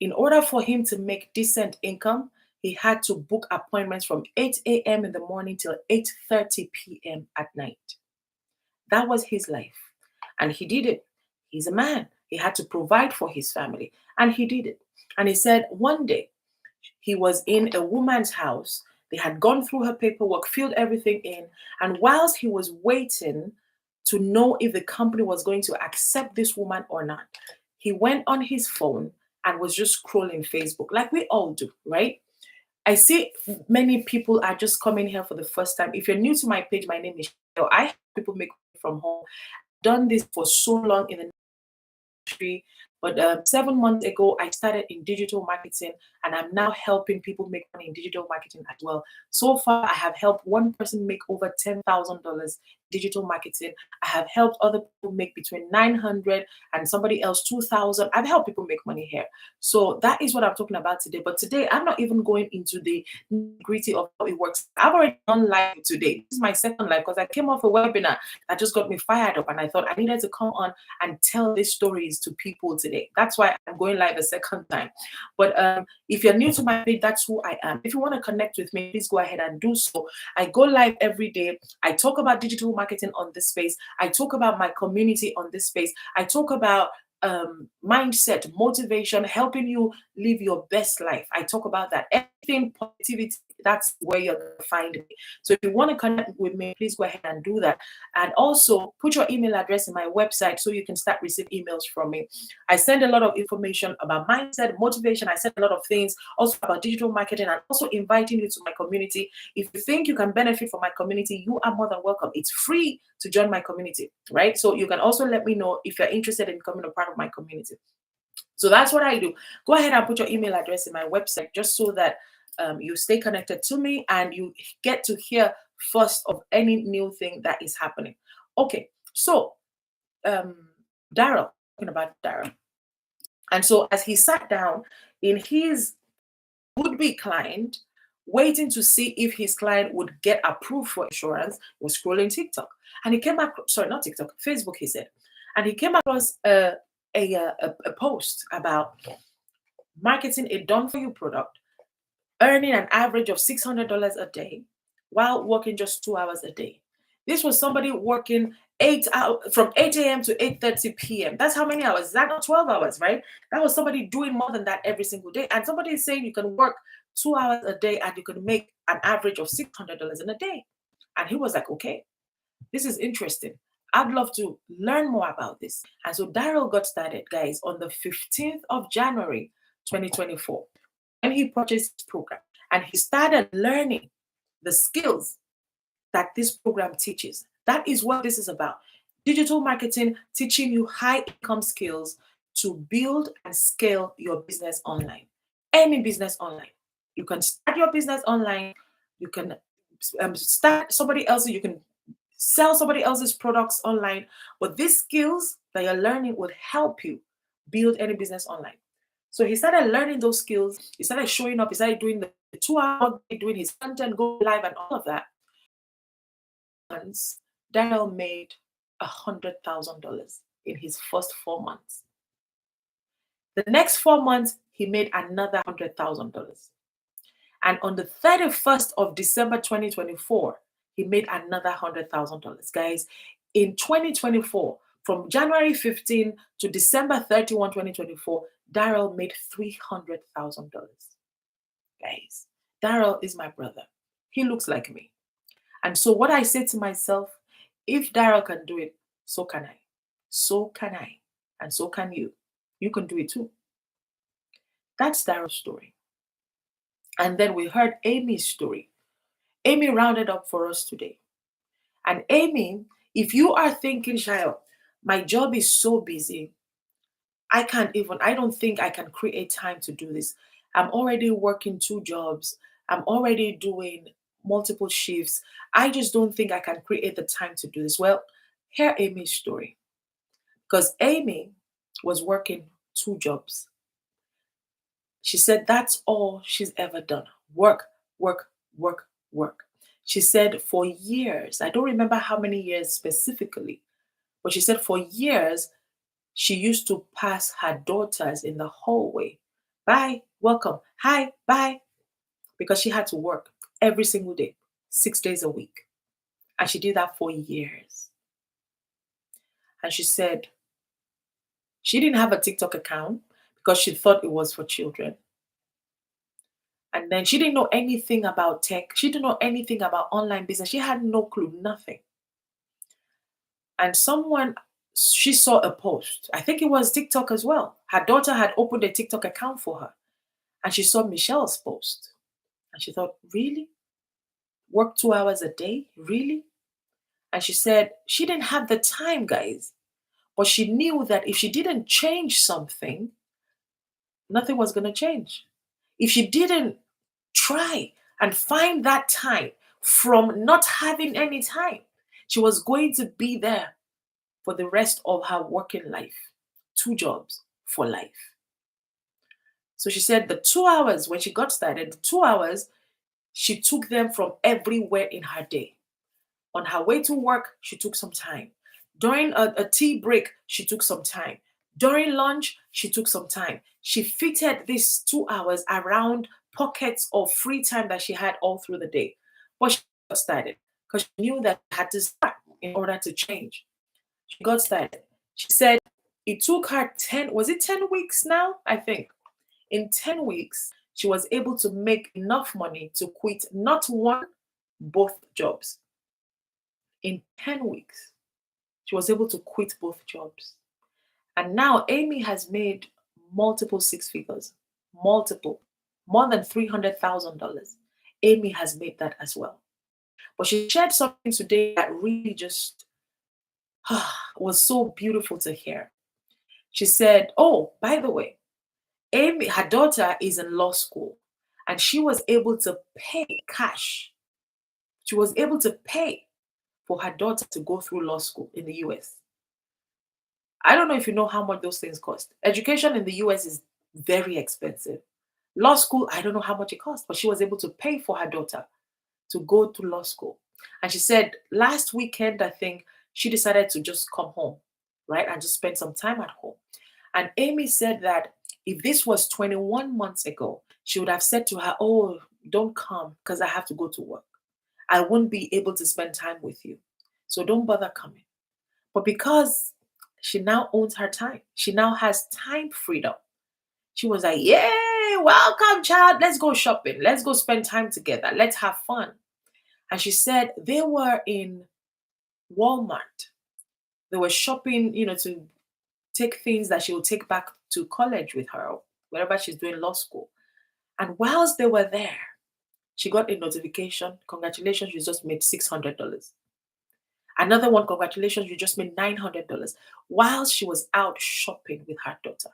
in order for him to make decent income, he had to book appointments from 8 a.m. in the morning till 8:30 p.m. at night. That was his life. And he did it. He's a man. He had to provide for his family. And he did it. And he said one day he was in a woman's house. They had gone through her paperwork, filled everything in. And whilst he was waiting to know if the company was going to accept this woman or not, he went on his phone and was just scrolling Facebook like we all do, right? I see many people are just coming here for the first time. If you're new to my page, my name is Cheryl. I help people make money from home. I've done this for so long in the industry. But 7 months ago, I started in digital marketing, and I'm now helping people make money in digital marketing as well. So far, I have helped one person make over $10,000 digital marketing. I have helped other people make between 900 and somebody else 2,000. I've helped people make money here. So that is what I'm talking about today. But today, I'm not even going into the nitty-gritty of how it works. I've already done live today. This is my second live because I came off a webinar that just got me fired up, and I thought I needed to come on and tell these stories to people today. That's why I'm going live a second time. But if you're new to my page, that's who I am. If you want to connect with me, please go ahead and do so. I go live every day. I talk about digital marketing on this space. I talk about my community on this space. I talk about mindset, motivation, helping you live your best life. I talk about that. Everything positivity, that's where you're going to find me. So if you want to connect with me, please go ahead and do that. And also put your email address in my website so you can start receiving emails from me. I send a lot of information about mindset, motivation. I send a lot of things also about digital marketing, and also inviting you to my community. If you think you can benefit from my community, you are more than welcome. It's free to join my community, right? So you can also let me know if you're interested in becoming a part of my community. So that's what I do. Go ahead and put your email address in my website just so that you stay connected to me and you get to hear first of any new thing that is happening. Okay, so Daryl, talking about Daryl. And so as he sat down in his would-be client, waiting to see if his client would get approved for insurance, was scrolling TikTok. And he came across, sorry, not TikTok, Facebook, he said. And he came across a post about marketing a done-for-you product, earning an average of $600 a day while working just 2 hours a day. This was somebody working from 8 a.m. to 8:30 p.m. That's how many hours? Is that not 12 hours, right? That was somebody doing more than that every single day. And somebody is saying you can work 2 hours a day and you can make an average of $600 in a day. And he was like, okay, this is interesting. I'd love to learn more about this. And so Daryl got started, guys, on the 15th of January, 2024, when he purchased his program. And he started learning the skills that this program teaches. That is what this is about. Digital marketing teaching you high income skills to build and scale your business online. Any business online. You can start your business online. You can start somebody else's, you can sell somebody else's products online. But these skills that you're learning would help you build any business online. So he started learning those skills. He started showing up. He started doing the 2 hour, doing his content, go live, and all of that. Months, Daniel made $100,000 in his first 4 months. The next 4 months, he made another $100,000. And on the 31st of December 2024, he made another $100,000. Guys, in 2024, from January 15 to December 31, 2024, Daryl made $300,000. Guys, Daryl is my brother. He looks like me. And so what I say to myself, if Daryl can do it, so can I. So can I. And so can you. You can do it too. That's Daryl's story. And then we heard Amy's story. Amy rounded up for us today. And Amy, if you are thinking, Shayo, my job is so busy, I don't think I can create time to do this. I'm already working 2 jobs. I'm already doing multiple shifts. I just don't think I can create the time to do this. Well, hear Amy's story. Because Amy was working 2 jobs. She said that's all she's ever done. Work, work, work, work. She said for years, I don't remember how many years specifically, but she said for years, she used to pass her daughters in the hallway. Bye, welcome. Hi, bye. Because she had to work every single day, 6 days a week. And she did that for years. And she said she didn't have a TikTok account because she thought it was for children. And then she didn't know anything about tech. She didn't know anything about online business. She had no clue, nothing. And she saw a post. I think it was TikTok as well. Her daughter had opened a TikTok account for her. And she saw Michelle's post. And she thought, really? Work 2 hours a day? Really? And she said she didn't have the time, guys. But she knew that if she didn't change something, nothing was going to change. If she didn't try and find that time from not having any time, she was going to be there for the rest of her working life. 2 jobs for life. So she said the 2 hours when she got started, the 2 hours, she took them from everywhere in her day. On her way to work, she took some time. During a tea break, she took some time. During lunch, she took some time. She fitted these 2 hours around pockets of free time that she had all through the day. But she got started because she knew that she had to start in order to change. She got started. She said it took her 10 weeks now? I think. In 10 weeks, she was able to make enough money to quit not one, both jobs. In 10 weeks, she was able to quit both jobs. And now Amy has made multiple 6 figures, multiple, more than $300,000. Amy has made that as well. But she shared something today that really just was so beautiful to hear. She said, oh, by the way, Amy, her daughter is in law school and she was able to pay cash. She was able to pay for her daughter to go through law school in the US. I don't know if you know how much those things cost. Education in the US is very expensive. Law school, I don't know how much it costs, but she was able to pay for her daughter to go to law school. And she said last weekend, I think, she decided to just come home, right? And just spend some time at home. And Amy said that if this was 21 months ago, she would have said to her, oh, don't come because I have to go to work. I won't be able to spend time with you. So don't bother coming. But because she now owns her time, she now has time freedom. She was like, "Yay, welcome, child. Let's go shopping. Let's go spend time together. Let's have fun." And she said they were in Walmart. They were shopping, to take things that she will take back to college with her, wherever she's doing law school. And whilst they were there, she got a notification. Congratulations, you just made $600. Another one, congratulations, you just made $900 while she was out shopping with her daughter.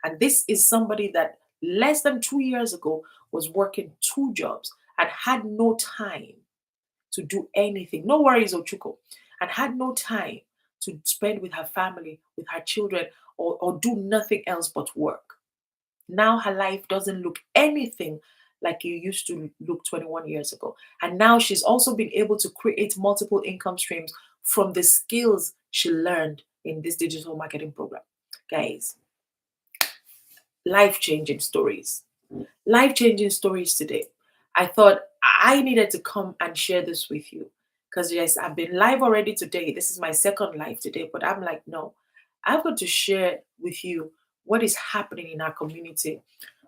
And this is somebody that less than 2 years ago was working two jobs and had no time to do anything. No worries, Ochuko. And had no time to spend with her family, with her children, or do nothing else but work. Now her life doesn't look anything like it used to look 21 years ago. And now she's also been able to create multiple income streams from the skills she learned in this digital marketing program. Guys, life-changing stories. Life-changing stories today. I thought I needed to come and share this with you. Because yes, I've been live already today. This is my second live today, but I'm like, no, I've got to share with you what is happening in our community,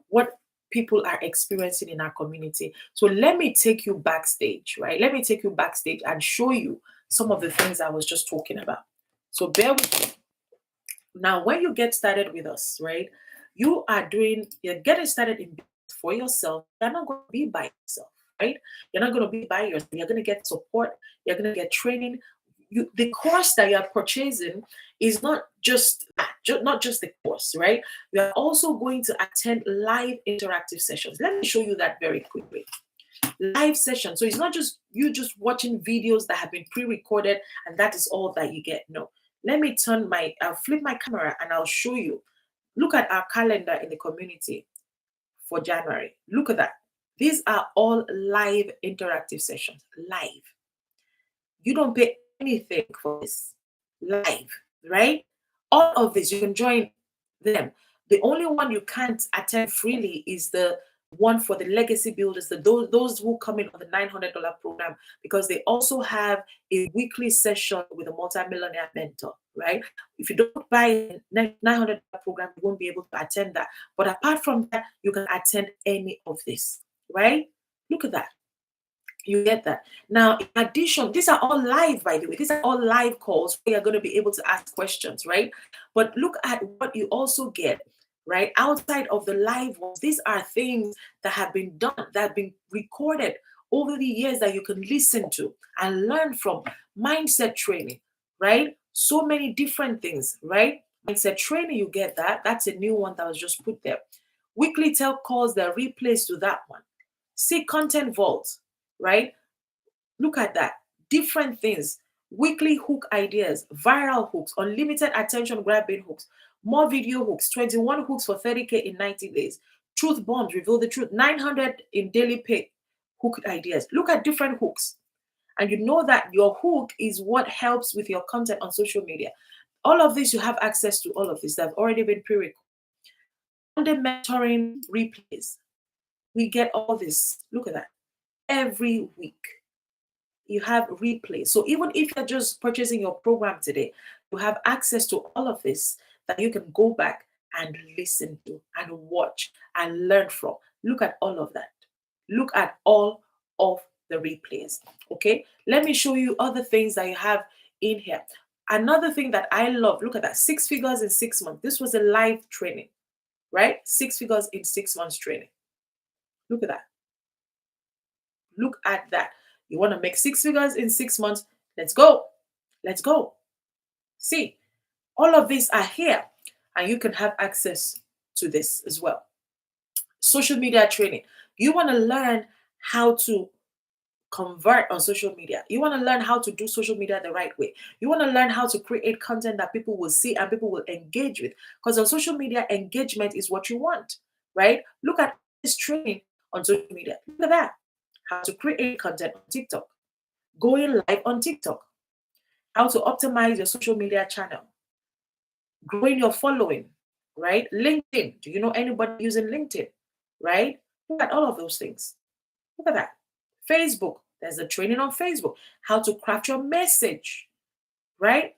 what people are experiencing in our community. So let me take you backstage, right? Let me take you backstage and show you some of the things I was just talking about. So bear with me. Now, when you get started with us, right, you're getting started in business for yourself. You're not going to be by yourself, right? You're not going to be by yourself. You're going to get support. You're going to get training. The course that you're purchasing is not just that, not just the course, right? You are also going to attend live interactive sessions. Let me show you that very quickly. Live session. So it's not just you just watching videos that have been pre-recorded and that is all that you get. No. I'll flip my camera and I'll show you. Look at our calendar in the community for January. Look at that. These are all live interactive sessions. Live. You don't pay anything for this. Live, right? All of this, you can join them. The only one you can't attend freely is the one for the legacy builders, those who come in on the $900 program, because they also have a weekly session with a multimillionaire mentor, right? If you don't buy a $900 program, you won't be able to attend that. But apart from that, you can attend any of this, right? Look at that. You get that. Now, in addition, these are all live, by the way. These are all live calls where you're going to be able to ask questions, right? But look at what you also get, right? Outside of the live ones, these are things that have been done, that have been recorded over the years that you can listen to and learn from. Mindset training, right? So many different things, right? Mindset training, you get that. That's a new one that was just put there. Weekly tel calls, that replace to that one. See content vault, right? Look at that. Different things. Weekly hook ideas, viral hooks, unlimited attention grabbing hooks, more video hooks, 21 hooks for 30K in 90 days. Truth bombs, reveal the truth, 900 in daily pay hook ideas. Look at different hooks. And you know that your hook is what helps with your content on social media. All of this, you have access to all of this that have already been pre-recorded. Under mentoring replays, we get all this. Look at that. Every week you have replay. So even if you're just purchasing your program today, you have access to all of this that you can go back and listen to and watch and learn from. Look at all of that. Look at all of the replays. Okay, let me show you other things that you have in here. Another thing that I love, look at that, 6 figures in 6 months. This was a live training, right? 6 figures in 6 months training. Look at that. Look at that. You want to make 6 figures in 6 months? Let's go. Let's go. See, all of these are here, and you can have access to this as well. Social media training. You want to learn how to convert on social media. You want to learn how to do social media the right way. You want to learn how to create content that people will see and people will engage with. Because on social media, engagement is what you want, right? Look at this training on social media. Look at that. How to create content on TikTok, going live on TikTok, how to optimize your social media channel, growing your following, right? LinkedIn. Do you know anybody using LinkedIn, right? Look at all of those things. Look at that. Facebook. There's a training on Facebook, how to craft your message, right?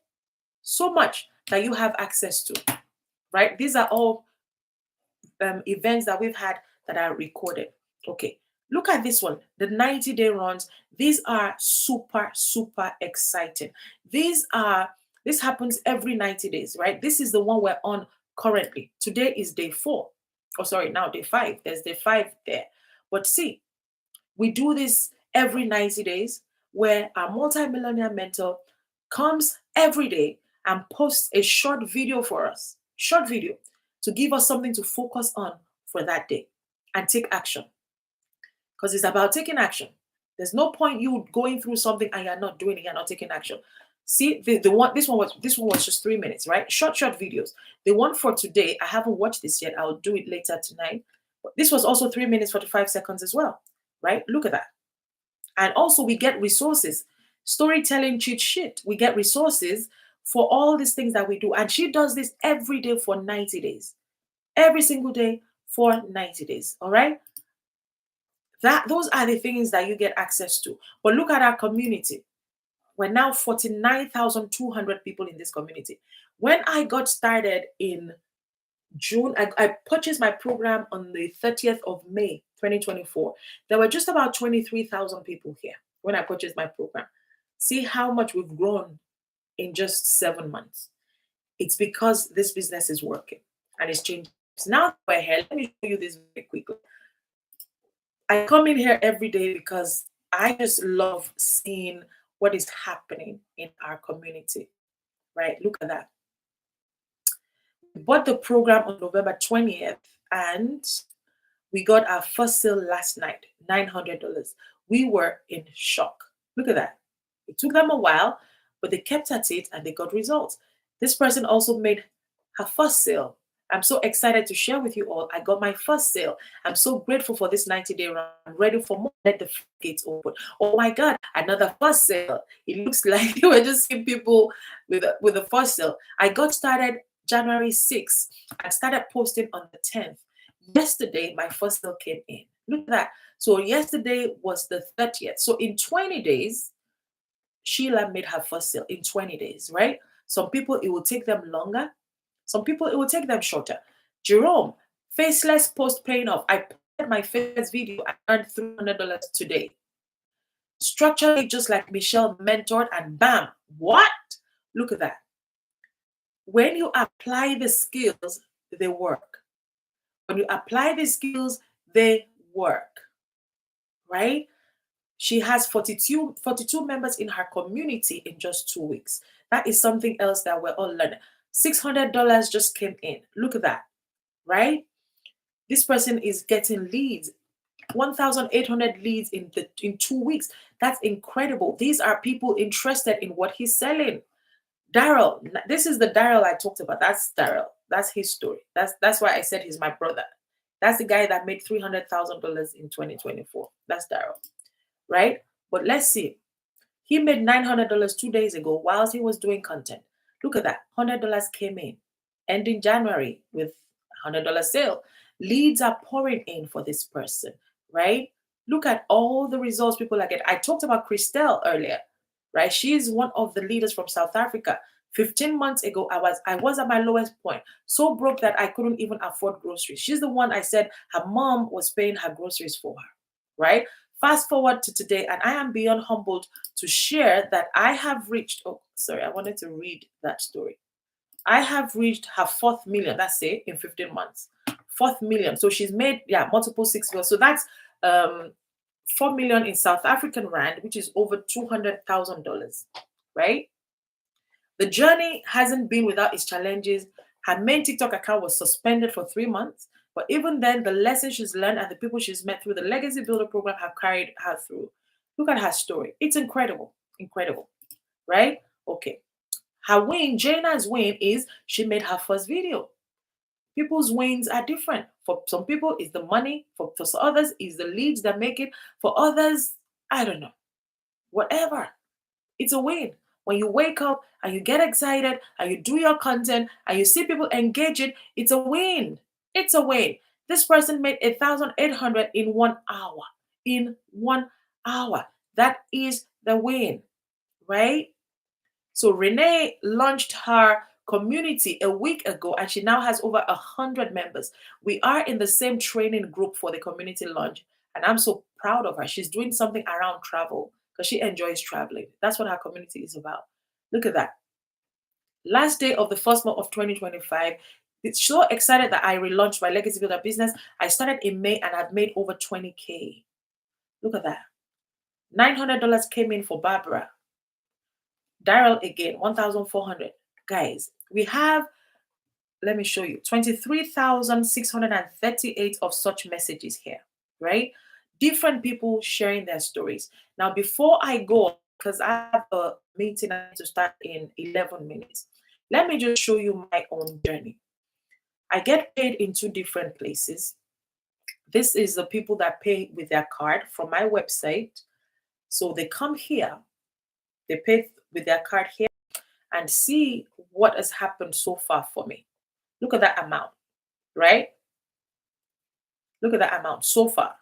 So much that you have access to, right? These are all events that we've had that are recorded. Okay, look at this one, the 90-day runs. These are super, super exciting. This happens every 90 days, right? This is the one we're on currently. Today is day 4. Oh, sorry, now day 5. There's day 5 there. But see, we do this every 90 days where our multi-millionaire mentor comes every day and posts a short video for us, short video, to give us something to focus on for that day and take action. Because it's about taking action. There's no point you going through something and you're not doing it, you're not taking action. See, the one this one was just 3 minutes, right? Short videos. The one for today, I haven't watched this yet. I'll do it later tonight. But this was also 3 minutes 45 seconds as well, right? Look at that. And also we get resources, storytelling cheat sheet. We get resources for all these things that we do. And she does this every day for 90 days. Every single day for 90 days. All right. Those are the things that you get access to. But look at our community. We're now 49,200 people in this community. When I got started in June, I purchased my program on the 30th of May, 2024. There were just about 23,000 people here when I purchased my program. See how much we've grown in just 7 months. It's because this business is working and it's changing. So now we're here. Let me show you this very quickly. I come in here every day because I just love seeing what is happening in our community, right? Look at that. We bought the program on November 20th and we got our first sale last night, $900. We were in shock. Look at that. It took them a while, but they kept at it and they got results. This person also made her first sale. I'm so excited to share with you all. I got my first sale. I'm so grateful for this 90-day run. I'm ready for more. Let the gates open. Oh my God, another first sale. It looks like we're just seeing people with the first sale. I got started January 6th and started posting on the 10th. Yesterday, my first sale came in. Look at that. So yesterday was the 30th. So in 20 days, Sheila made her first sale in 20 days, right? Some people, it will take them longer. Some people, it will take them shorter. Jerome, faceless post paying off. I posted my faceless video. I earned $300 today. Structurally, just like Michelle mentored, and bam, what? Look at that. When you apply the skills, they work. When you apply the skills, they work, right? She has 42 members in her community in just 2 weeks. That is something else that we're all learning. $600 just came in. Look at that, right? This person is getting leads, 1,800 leads in 2 weeks. That's incredible. These are people interested in what he's selling. Daryl, this is the Daryl I talked about. That's Daryl. That's his story. That's why I said he's my brother. That's the guy that made $300,000 in 2024. That's Daryl, right? But let's see. He made $900 2 days ago whilst he was doing content. Look at that. $100 came in. Ending January with $100 sale. Leads are pouring in for this person, right? Look at all the results people are getting. I talked about Christelle earlier, right? She is one of the leaders from South Africa. 15 months ago, I was at my lowest point, so broke that I couldn't even afford groceries. She's the one I said her mom was paying her groceries for her, right? Fast forward to today, and I am beyond humbled to share that I have reached. Oh, sorry, I wanted to read that story. I have reached her 4th million. That's it, in 15 months. 4th million. So she's made multiple 6 figures. So that's 4 million in South African rand, which is over $200,000, right? The journey hasn't been without its challenges. Her main TikTok account was suspended for 3 months, but even then, the lessons she's learned and the people she's met through the Legacy Builder program have carried her through. Look at her story. It's incredible. Incredible, right? Okay. Her win, Jaina's win, is she made her first video. People's wins are different. For some people, it's the money. For others, it's the leads that make it. For others, I don't know. Whatever. It's a win. When you wake up and you get excited and you do your content and you see people engage it, it's a win. It's a win. This person made 1,800 in 1 hour. In 1 hour. That is the win, right? So Renee launched her community a week ago and she now has over 100 members. We are in the same training group for the community launch, and I'm so proud of her. She's doing something around travel because she enjoys traveling. That's what her community is about. Look at that. Last day of the first month of 2025. It's so excited that I relaunched my Legacy Builder business. I started in May and I've made over 20K. Look at that. $900 came in for Barbara. Daryl again, 1,400. Guys, we have, let me show you, 23,638 of such messages here, right? Different people sharing their stories. Now, before I go, because I have a meeting I need to start in 11 minutes, let me just show you my own journey. I get paid in two different places. This is the people that pay with their card from my website. So they come here, they pay with their card here, and see what has happened so far for me. Look at that amount, right? Look at that amount so far.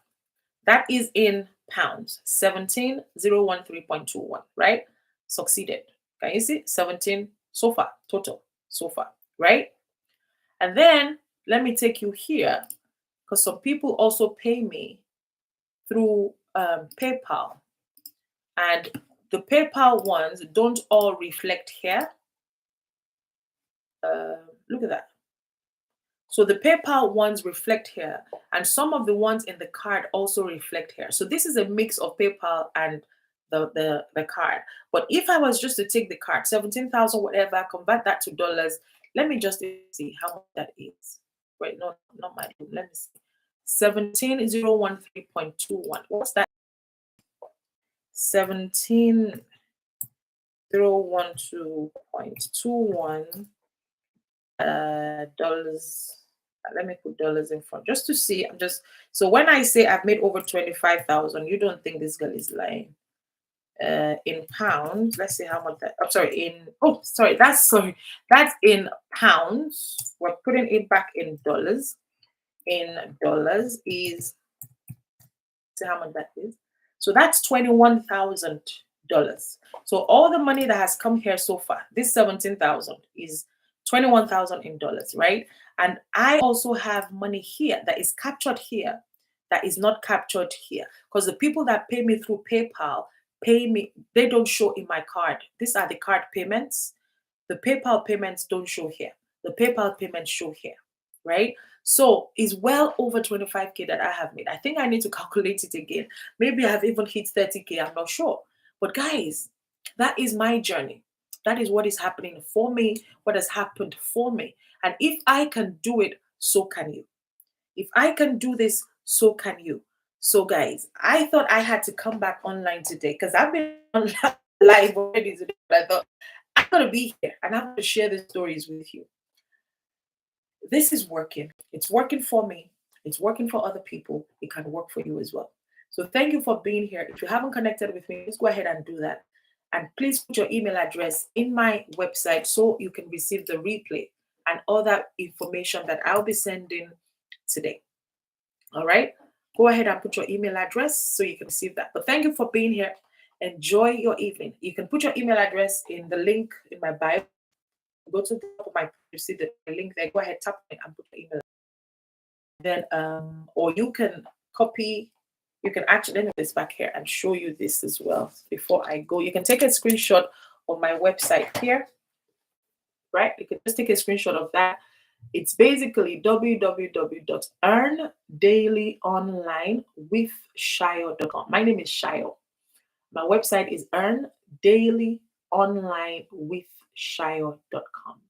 That is in pounds, 17,013.21, right? Succeeded. Can you see? 17 so far, total, so far, right? And then let me take you here because some people also pay me through PayPal. And the PayPal ones don't all reflect here. Look at that. So the PayPal ones reflect here, and some of the ones in the card also reflect here. So this is a mix of PayPal and the card. But if I was just to take the card, 17,000 whatever, convert that to dollars, let me just see how much that is. Wait, no, not my, let me see. 17,013.21. What's that? 17,012.21 dollars. Let me put dollars in front just to see. I'm just, so when I say I've made over 25,000, you don't think this girl is lying. In pounds, let's see how much that, I'm sorry, that's in pounds. We're putting it back in dollars. In dollars is, see how much that is. So that's $21,000. So all the money that has come here so far, this 17,000 is 21,000 in dollars, right? And I also have money here that is captured here that is not captured here because the people that pay me through PayPal pay me, they don't show in my card. These are the card payments. The PayPal payments don't show here. The PayPal payments show here, right? So it's well over 25K that I have made. I think I need to calculate it again. Maybe I have even hit 30K. I'm not sure. But guys, that is my journey. That is what is happening for me, what has happened for me. And if I can do it, so can you. If I can do this, so can you. So, guys, I thought I had to come back online today because I've been on live already today. But I thought I'm going to be here and I'm going to share the stories with you. This is working. It's working for me. It's working for other people. It can work for you as well. So thank you for being here. If you haven't connected with me, just go ahead and do that. And please put your email address in my website so you can receive the replay and other information that I'll be sending today. All right. Go ahead and put your email address so you can receive that. But thank you for being here. Enjoy your evening. You can put your email address in the link in my bio. Go to the top of my, you see the link there. Go ahead, tap it and put your email. Then, or you can copy. You can actually, let me put this back here and show you this as well before I go. You can take a screenshot on my website here, right? You can just take a screenshot of that. It's basically www.earndailynonlinewithshayo.com. My name is Shayo. My website is earndailynonlinewithshayo.com.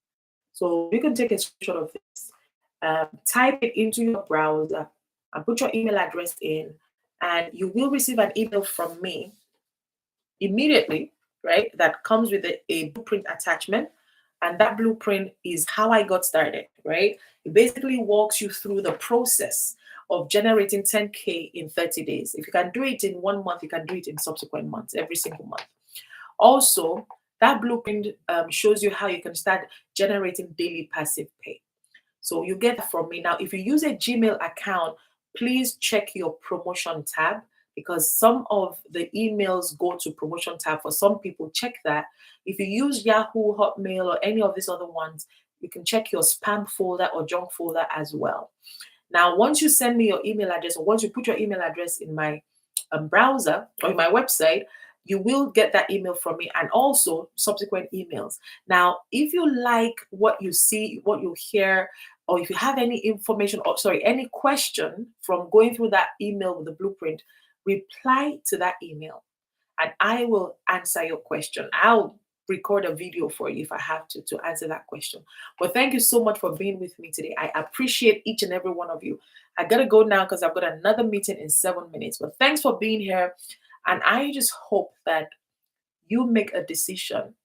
So you can take a screenshot of this, type it into your browser, and put your email address in, and you will receive an email from me immediately, right? That comes with a blueprint attachment. And that blueprint is how I got started, right? It basically walks you through the process of generating 10K in 30 days. If you can do it in 1 month, you can do it in subsequent months, every single month. Also, that blueprint shows you how you can start generating daily passive pay. So you get that from me. Now, if you use a Gmail account, please check your promotion tab because some of the emails go to promotion tab. For some people, check that. If you use Yahoo, Hotmail, or any of these other ones, you can check your spam folder or junk folder as well. Now, once you send me your email address, or once you put your email address in my browser or in my website, you will get that email from me and also subsequent emails. Now, if you like what you see, what you hear, or if you have any information, or sorry, any question from going through that email with the blueprint, reply to that email and I will answer your question. I'll record a video for you if I have to answer that question. But thank you so much for being with me today. I appreciate each and every one of you. I gotta go now because I've got another meeting in 7 minutes. But thanks for being here. And I just hope that you make a decision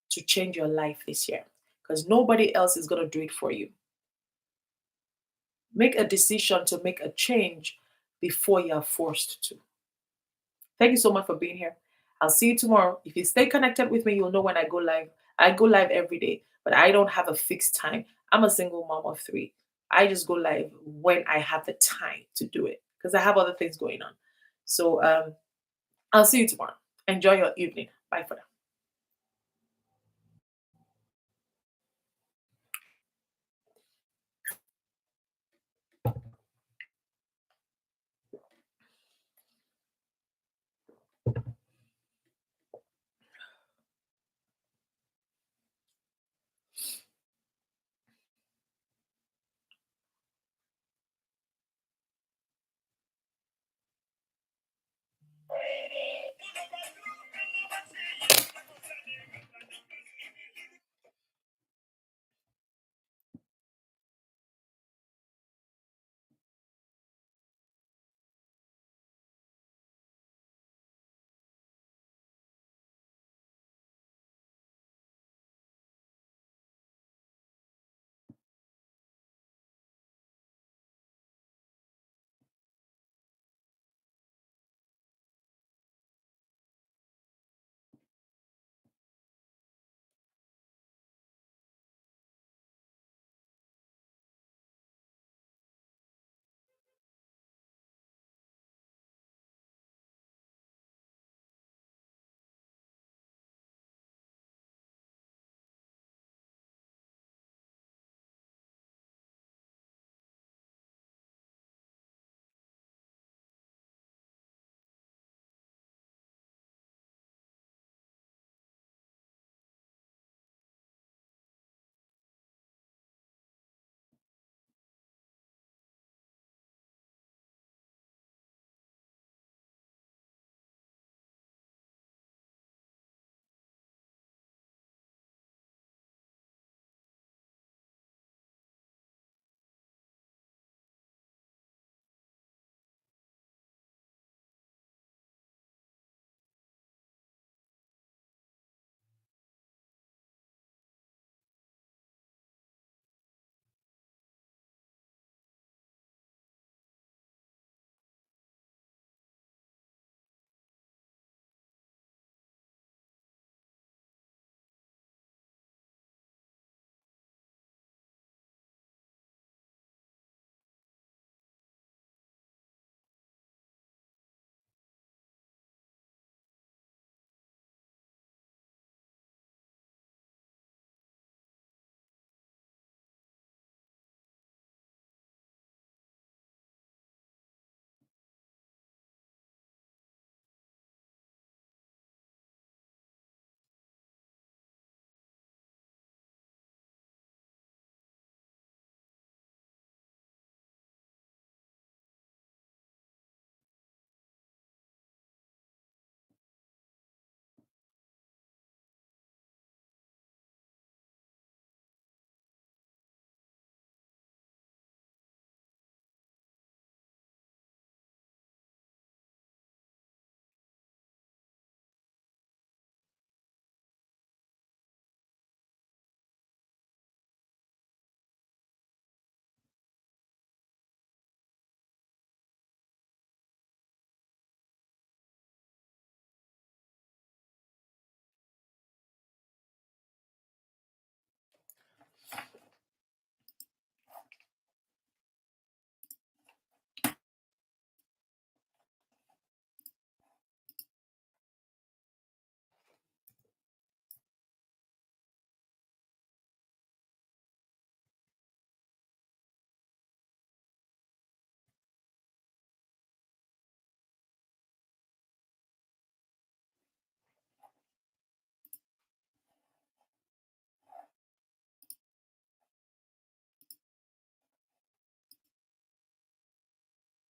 to change your life this year because nobody else is gonna do it for you. Make a decision to make a change before you are forced to. Thank you so much for being here. I'll see you tomorrow. If you stay connected with me, you'll know when I go live. I go live every day, but I don't have a fixed time. I'm a single mom of three. I just go live when I have the time to do it because I have other things going on. So I'll see you tomorrow. Enjoy your evening. Bye for now.